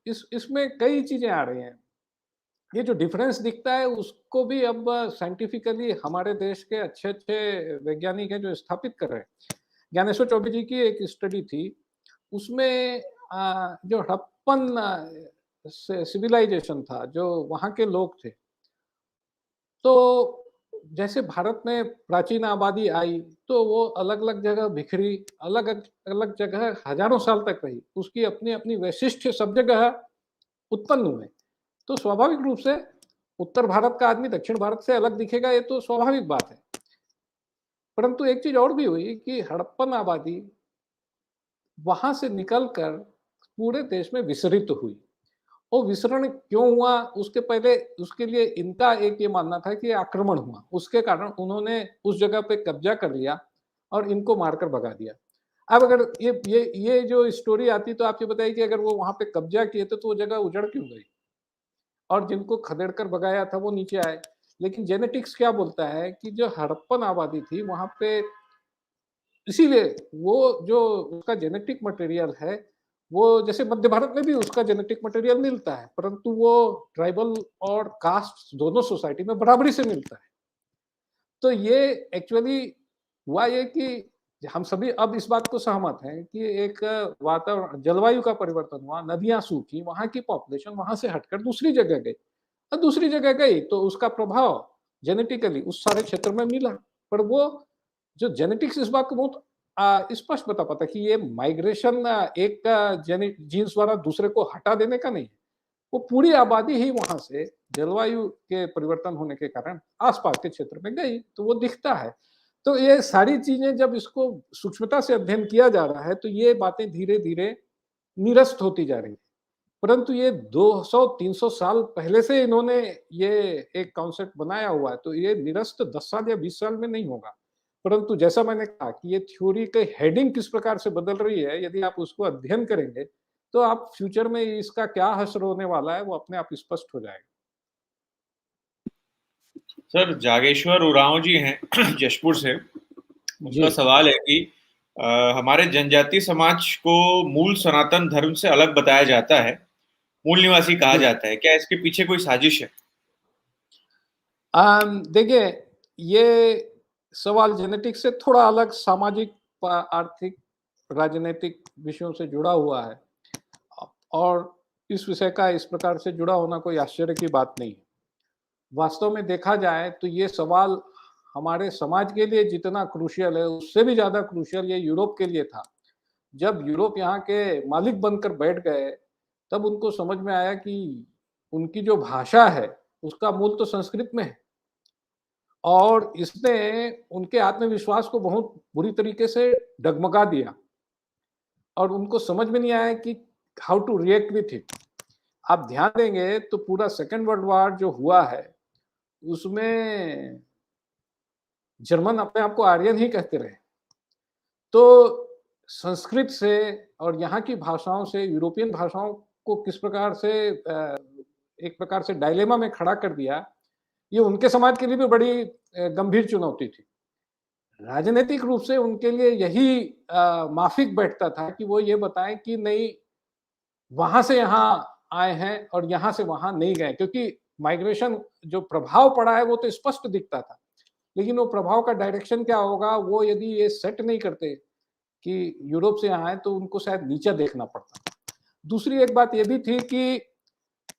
इसमें कई चीजें आ रही हैं। ये जो डिफरेंस दिखता है उसको भी अब साइंटिफिकली हमारे देश के अच्छे-अच्छे वैज्ञानिक हैं जो स्थापित कर रहे हैं। ज्ञानेश्वर चौबे जी की एक स्टडी थी, उसमें जो हड़प्पन सिविलाइजेशन था, जो वहाँ के लोग थे, तो जैसे भारत में प्राचीन आबादी आई, तो वो अलग-अलग जगह बिखरी, अलग-अलग जगह हजारों साल तक रही। उसकी अपनी-अपनी वैशिष्ट सब जगह उत्पन्न हुए। तो स्वाभाविक रूप से उत्तर भारत का आदमी दक्षिण भारत से अलग दिखेगा, ये तो स्वाभाविक बात है। परंतु एक चीज और भी हुई कि हड़प्पन आबादी वहां से निकलकर पूरे देश में विसरित हुई। वो विसरण क्यों हुआ, उसके पहले उसके लिए इनका एक ये मानना था कि आक्रमण हुआ, उसके कारण उन्होंने उस जगह पे कब्जा कर लिया और इनको मारकर भगा दिया। अब अगर ये जो स्टोरी आती तो आप ये बताइए कि अगर वो वहां पे कब्जा किए थे तो वो जगह उजड़ क्यों गई और जिनको खदेड़ कर भगाया था वो नीचे आए। लेकिन जेनेटिक्स क्या बोलता है कि जो हड़प्पन आबादी थी वहां पे, इसीलिए वो जो उसका जेनेटिक मटेरियल है, वो जैसे मध्य भारत में भी उसका जेनेटिक मटेरियल मिलता है, परंतु वो ट्राइबल और कास्ट दोनों सोसाइटी में बराबरी से मिलता है। तो ये एक्चुअली हुआ ये कि हम सभी अब इस बात को सहमत हैं कि एक वातावरण, जलवायु का परिवर्तन हुआ, नदियां सूखी, वहां की पॉपुलेशन वहां से हटकर दूसरी जगह गई, और दूसरी जगह गई तो उसका प्रभाव जेनेटिकली उस सारे क्षेत्र में मिला। पर वो जो जेनेटिक्स इस बात को बहुत स्पष्ट बता पाता कि ये माइग्रेशन एक जीन्स द्वारा दूसरे को हटा देने का नहीं है। वो पूरी आबादी ही वहां से जलवायु के परिवर्तन होने के कारण आसपास के क्षेत्र में गई, तो वो दिखता है। तो ये सारी चीजें जब इसको सूक्ष्मता से अध्ययन किया जा रहा है तो ये बातें धीरे धीरे निरस्त होती जा रही है। परंतु ये 200-300 साल पहले से इन्होंने ये एक कॉन्सेप्ट बनाया हुआ है, तो ये निरस्त 10 साल या 20 साल में नहीं होगा। परंतु जैसा मैंने कहा कि ये थ्योरी की हेडिंग किस प्रकार से बदल रही है, यदि आप उसको अध्ययन करेंगे, तो आप फ्यूचर में इसका क्या असर होने वाला है, वो अपने आप स्पष्ट हो जाएगा। सर, जागेश्वर उरांव जी हैं जशपुर से। उनका जी। सवाल है कि हमारे जनजाति समाज को मूल सनातन धर्म से अलग बताया जाता है, मूल निवासी कहा जी। जाता है, क्या इसके पीछे कोई साजिश है? देखिए, ये सवाल जेनेटिक्स से थोड़ा अलग सामाजिक, आर्थिक, राजनीतिक विषयों से जुड़ा हुआ है और इस विषय का इस प्रकार से जुड़ा होना कोई आश्चर्य की बात नहीं है। वास्तव में देखा जाए तो ये सवाल हमारे समाज के लिए जितना क्रूशियल है, उससे भी ज़्यादा क्रूशियल ये यूरोप के लिए था। जब यूरोप यहाँ के मालिक बनकर बैठ गए, तब उनको समझ में आया कि उनकी जो भाषा है, उसका मूल तो संस्कृत में है और इसने उनके आत्मविश्वास को बहुत बुरी तरीके से डगमगा दिया और उनको समझ में नहीं आया कि how to react with it. आप ध्यान देंगे तो पूरा सेकेंड वर्ल्ड वॉर जो हुआ है, उसमें जर्मन अपने आप को आर्यन ही कहते रहे। तो संस्कृत से और यहाँ की भाषाओं से यूरोपियन भाषाओं को किस प्रकार से एक प्रकार से डायलेमा में खड़ा कर दिया, ये उनके समाज के लिए भी बड़ी गंभीर चुनौती थी। राजनीतिक रूप से उनके लिए यही माफिक बैठता था कि वो ये बताएं कि नहीं, वहां से यहाँ आए हैं और यहाँ से वहां नहीं गए, क्योंकि माइग्रेशन जो प्रभाव पड़ा है वो तो स्पष्ट दिखता था, लेकिन वो प्रभाव का डायरेक्शन क्या होगा, वो यदि ये सेट नहीं करते कि यूरोप से आए तो उनको शायद नीचे देखना पड़ता। दूसरी एक बात ये भी थी कि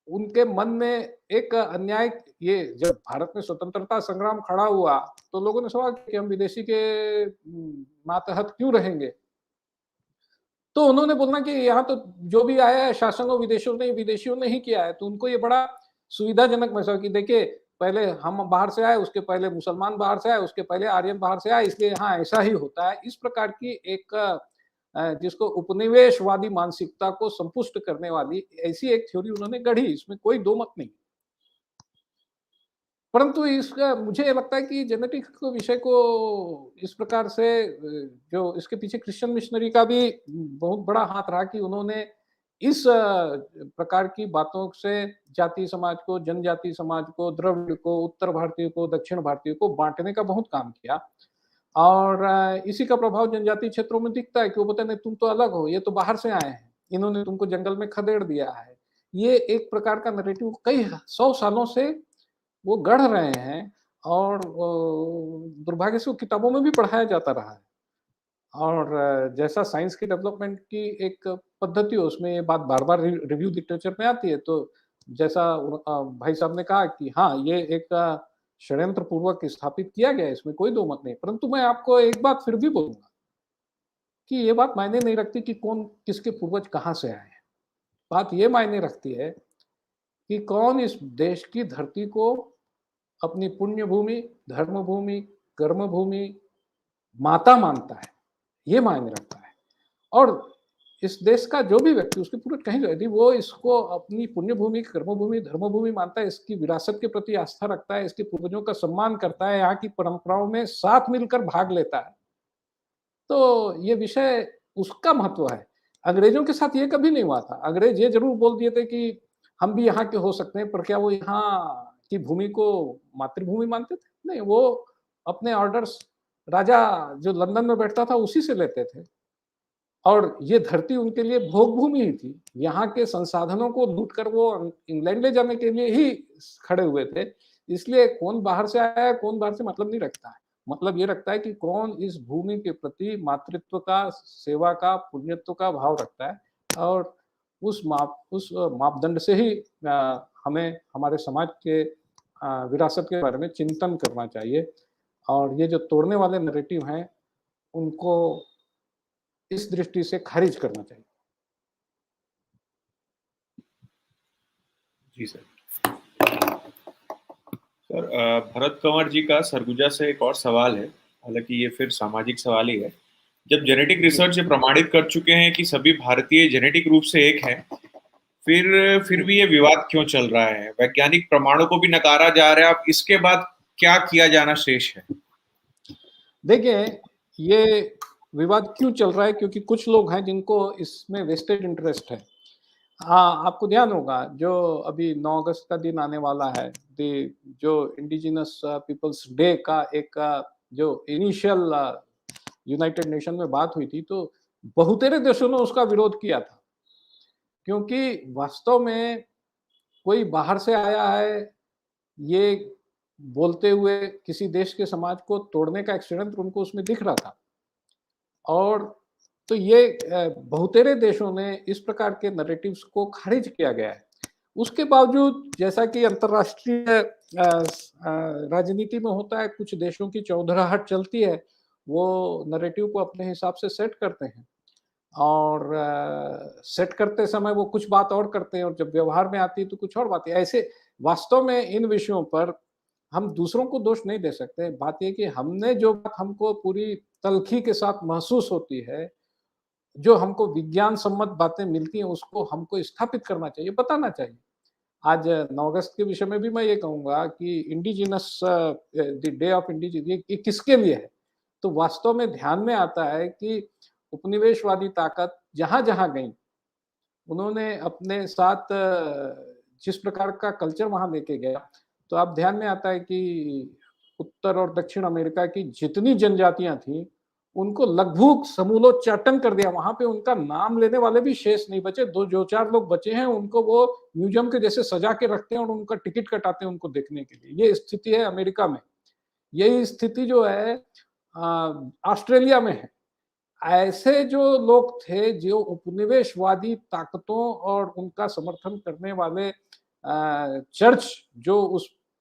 उनके मन में एक अन्याय, ये जब भारत में स्वतंत्रता संग्राम खड़ा हुआ तो लोगों ने सवाल किया कि हम विदेशी के मातहत क्यों रहेंगे। तो उन्होंने बोलना कि यहाँ तो जो भी आया है शासन वो विदेशियों ने ही किया है। तो उनको ये बड़ा सुविधाजनक महसूस कि देखिए, पहले हम बाहर से आए, उसके पहले मुसलमान बाहर से आए, उसके पहले आर्यन बाहर से आए, इसलिए यहाँ ऐसा ही होता है। इस प्रकार की एक जिसको उपनिवेशवादी मानसिकता को संपुष्ट करने वाली ऐसी एक थ्योरी उन्होंने गढ़ी, इसमें कोई दो मत नहीं। परंतु इसका मुझे लगता है कि जेनेटिक्स को विषय को इस प्रकार से जो इसके पीछे क्रिश्चियन मिशनरी का भी बहुत बड़ा हाथ रहा कि उन्होंने इस प्रकार की बातों से जाति समाज को, जनजाति समाज को, द्रविड़ को, उत्तर भारतीय को, दक्षिण भारतीय को बांटने का बहुत काम किया और इसी का प्रभाव जनजातीय क्षेत्रों में दिखता है कि वो बोलते नहीं, तुम तो अलग हो, ये तो बाहर से आए हैं, इन्होंने तुमको जंगल में खदेड़ दिया है। ये एक प्रकार का नैरेटिव कई 100 सालों से वो गढ़ रहे हैं और दुर्भाग्य से वो किताबों में भी पढ़ाया जाता रहा है। और जैसा साइंस की डेवलपमेंट की एक पद्धति हो, उसमें ये बात बार-बार रिव्यू लिटरेचर में आती है। तो जैसा भाई साहब ने कहा कि हाँ, ये एक षड्यंत्र पूर्वक स्थापित किया गया है, इसमें कोई दो मत नहीं। परंतु मैं आपको एक बात फिर भी बोलूँगा कि ये बात मायने नहीं रखती कि कौन किसके पूर्वज कहाँ से आए हैं। बात ये मायने रखती है कि कौन इस देश की धरती को अपनी पुण्य भूमि, धर्म भूमि, कर्म भूमि, माता मानता है, ये मायने रखता है। और इस देश का जो भी व्यक्ति, उसके पूर्वज कहीं यदि वो इसको अपनी पुण्य भूमि, कर्म भूमि, धर्म भूमि मानता है, इसकी विरासत के प्रति आस्था रखता है, इसके पूर्वजों का सम्मान करता है, यहाँ की परंपराओं में साथ मिलकर भाग लेता है, तो ये विषय उसका महत्व है। अंग्रेजों के साथ ये कभी नहीं हुआ था। अंग्रेज ये ज़रूर बोल दिए थे कि हम भी यहाँ के हो सकते हैं, पर क्या वो यहाँ की भूमि को मातृभूमि मानते थे? नहीं, वो अपने ऑर्डर्स राजा जो लंदन में बैठता था, उसी से लेते थे और ये धरती उनके लिए भोग भूमि ही थी। यहाँ के संसाधनों को लूट कर वो इंग्लैंड ले जाने के लिए ही खड़े हुए थे। इसलिए कौन बाहर से आया है, कौन बाहर से मतलब नहीं रखता है। मतलब ये रखता है कि कौन इस भूमि के प्रति मातृत्व का, सेवा का, पुण्यत्व का भाव रखता है और उस मापदंड से ही हमें हमारे समाज के विरासत के बारे में चिंतन करना चाहिए और ये जो तोड़ने वाले नैरेटिव हैं, उनको इस दृष्टि से खारिज करना चाहिए। जी सर। सर, भरत कंवर जी का सरगुजा से एक और सवाल है हालांकि ये फिर सामाजिक सवाल ही है। जब जेनेटिक रिसर्च से प्रमाणित कर चुके हैं कि सभी भारतीय जेनेटिक रूप से एक हैं, फिर भी ये विवाद क्यों चल रहा है? वैज्ञानिक प्रमाणों को भी नकारा जा रहा है। अब इसके बाद क्या किया जाना शेष है? देखिए, ये विवाद क्यों चल रहा है? क्योंकि कुछ लोग हैं जिनको इसमें वेस्टेड इंटरेस्ट है। हाँ, आपको ध्यान होगा जो अभी 9 अगस्त का दिन आने वाला है, जो इंडिजिनस पीपल्स डे का एक जो इनिशियल यूनाइटेड नेशन में बात हुई थी, तो बहुतेरे देशों ने उसका विरोध किया था। क्योंकि वास्तव में कोई बाहर से आया है, ये बोलते हुए किसी देश के समाज को तोड़ने का एक षड्यंत्र उनको उसमें दिख रहा था। और तो ये बहुतेरे देशों ने इस प्रकार के नैरेटिव्स को खारिज किया गया है। उसके बावजूद जैसा कि अंतर्राष्ट्रीय राजनीति में होता है, कुछ देशों की चौधराहट चलती है, वो नैरेटिव को अपने हिसाब से सेट करते हैं और सेट करते समय वो कुछ बात और करते हैं और जब व्यवहार में आती है तो कुछ और बात है। ऐसे वास्तव में इन विषयों पर हम दूसरों को दोष नहीं दे सकते। बात ये कि हमने जो बात हमको पूरी तल्खी के साथ महसूस होती है, जो हमको विज्ञान सम्मत बातें मिलती हैं, उसको हमको स्थापित करना चाहिए, बताना चाहिए। आज 9 अगस्त के विषय में भी मैं ये कहूँगा कि इंडिजिनस द डे ऑफ ये किसके लिए है? तो वास्तव में ध्यान में आता है कि उपनिवेशवादी ताकत जहाँ-जहाँ गई, उन्होंने अपने साथ जिस प्रकार का कल्चर वहाँ लेके गया, तो अब ध्यान में आता है कि उत्तर और दक्षिण अमेरिका की जितनी जनजातियाँ थीं, उनको लगभग समूलोच्चाटन कर दिया। वहाँ पे उनका नाम लेने वाले भी शेष नहीं बचे। 2-4 लोग बचे हैं, उनको वो म्यूजियम के जैसे सजा के रखते हैं और उनका टिकट कटाते हैं उनको देखने के लिए। ये स्थिति है अमेरिका में। यही स्थिति जो है ऑस्ट्रेलिया में है। ऐसे जो लोग थे जो उपनिवेशवादी ताकतों और उनका समर्थन करने वाले चर्च जो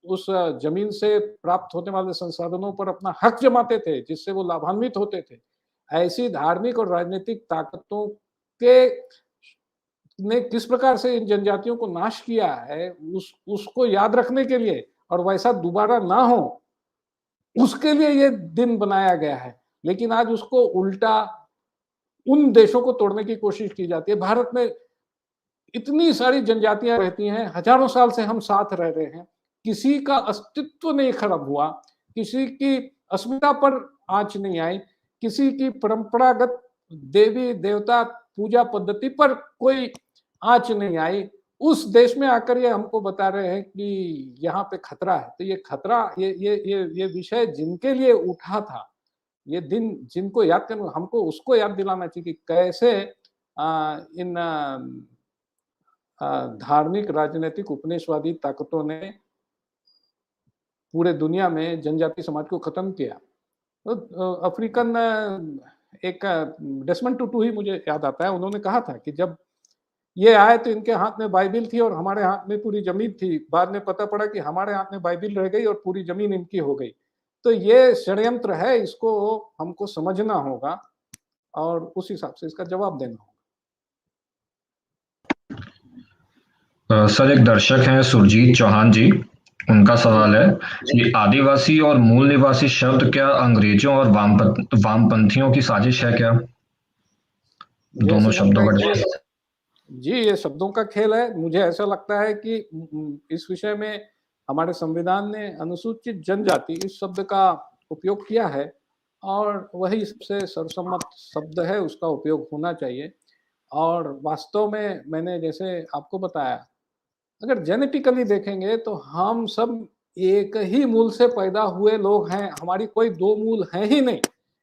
उस जमीन से प्राप्त होने वाले संसाधनों पर अपना हक जमाते थे, जिससे वो लाभान्वित होते थे, ऐसी धार्मिक और राजनीतिक ताकतों के ने किस प्रकार से इन जनजातियों को नाश किया है, उसको याद रखने के लिए और वैसा दोबारा ना हो, उसके लिए ये दिन बनाया गया है। लेकिन आज उसको उल्टा उन देशों को तोड़ने की कोशिश की जाती है। भारत में इतनी सारी जनजातियां रहती हैं, हजारों साल से हम साथ रह रहे हैं, किसी का अस्तित्व नहीं खराब हुआ, किसी की अस्मिता पर आंच नहीं आई, किसी की परंपरागत देवी देवता पूजा पद्धति पर कोई आंच नहीं आई। उस देश में आकर ये हमको बता रहे हैं कि यहाँ पे खतरा है। तो ये खतरा, ये विषय जिनके लिए उठा था, ये दिन जिनको याद करना, हमको उसको याद दिलाना चाहिए कि कैसे इन धार्मिक राजनीतिक उपनिवेशवादी ताकतों ने पूरे दुनिया में जनजाति समाज को खत्म किया। तो अफ्रीकन एक डेसमंड टुटू ही मुझे याद आता है। उन्होंने कहा था कि जब ये आए तो इनके हाथ में बाइबिल थी और हमारे हाथ में पूरी जमीन थी। बाद में पता पड़ा कि हमारे हाथ में बाइबिल रह गई और पूरी जमीन इनकी हो गई। तो ये षड्यंत्र है, इसको हमको समझना होगा और उस हिसाब से इसका जवाब देना होगा। सर, एक दर्शक हैं सुरजीत चौहान जी, उनका सवाल है कि आदिवासी और मूल निवासी शब्द क्या अंग्रेजों और वामपंथियों की साजिश है क्या? दोनों शब्दों का जी, ये शब्दों का खेल है। मुझे ऐसा लगता है कि इस विषय में हमारे संविधान ने अनुसूचित जनजाति इस शब्द का उपयोग किया है और वही सबसे सर्वसम्मत शब्द है, उसका उपयोग होना चाहिए। और वास्तव में मैंने जैसे आपको बताया, अगर जेनेटिकली देखेंगे तो हम सब एक ही मूल से पैदा हुए लोग हैं, हमारी कोई 2 मूल हैं ही नहीं।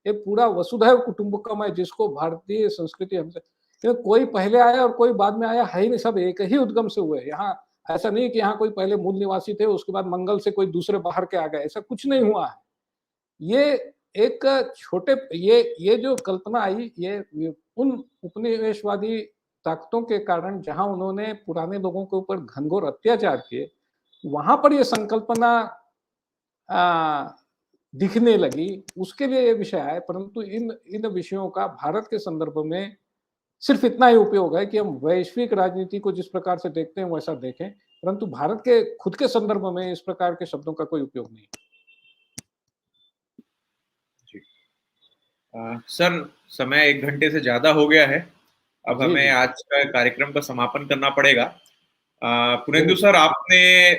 ये पूरा वसुधैव कुटुंबकम है, जिसको भारतीय संस्कृति हमसे कोई पहले आया और कोई बाद में आया है ही नहीं, सब एक ही उद्गम से हुए। यहाँ ऐसा नहीं कि यहाँ कोई पहले मूल निवासी थे, उसके बाद मंगल से कोई दूसरे बाहर के आ गए, ऐसा कुछ नहीं हुआ है। ये एक छोटे ये जो कल्पना आई, ये उन उपनिवेशवादी ताकतों के कारण जहां उन्होंने पुराने लोगों के ऊपर घनघोर अत्याचार किए, वहां पर ये संकल्पना दिखने लगी, उसके लिए ये विषय है। परंतु इन विषयों का भारत के संदर्भ में सिर्फ इतना ही उपयोग है कि हम वैश्विक राजनीति को जिस प्रकार से देखते हैं वैसा देखें, परंतु भारत के खुद के संदर्भ में इस प्रकार के शब्दों का कोई उपयोग नहीं। सर, समय 1 घंटे से ज्यादा हो गया है। अब जी, हमें जी। आज का कार्यक्रम का समापन करना पड़ेगा। पुनेंदु जी। सर, आपने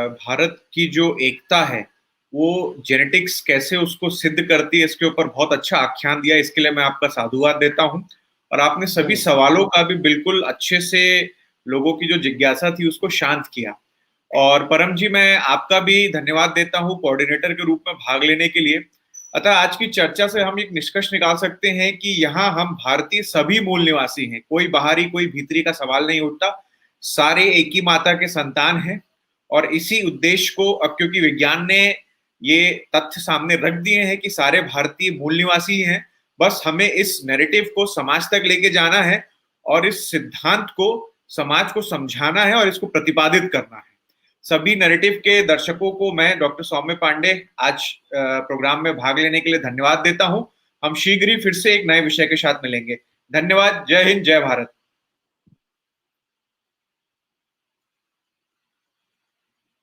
भारत की जो एकता है, वो जेनेटिक्स कैसे उसको सिद्ध करती है, इसके ऊपर बहुत अच्छा आख्यान दिया। इसके लिए मैं आपका साधुवाद देता हूँ। और आपने सभी सवालों का भी बिल्कुल अच्छे से लोगों की जो जिज्ञासा थी उसको शांत किया। और परम जी, मैं आपका भी धन्यवाद देता हूँ कोऑर्डिनेटर के रूप में भाग लेने के लिए। अतः आज की चर्चा से हम एक निष्कर्ष निकाल सकते हैं कि यहाँ हम भारतीय सभी मूल निवासी हैं, कोई बाहरी कोई भीतरी का सवाल नहीं उठता। सारे एक ही माता के संतान हैं। और इसी उद्देश्य को, अब क्योंकि विज्ञान ने ये तथ्य सामने रख दिए हैं कि सारे भारतीय मूल निवासी हैं, बस हमें इस नैरेटिव को समाज तक लेके जाना है और इस सिद्धांत को समाज को समझाना है और इसको प्रतिपादित करना है। सभी नैरेटिव के दर्शकों को मैं डॉक्टर सौम्य पांडे आज प्रोग्राम में भाग लेने के लिए धन्यवाद देता हूं। हम शीघ्र ही फिर से एक नए विषय के साथ मिलेंगे। धन्यवाद। जय हिंद, जय भारत।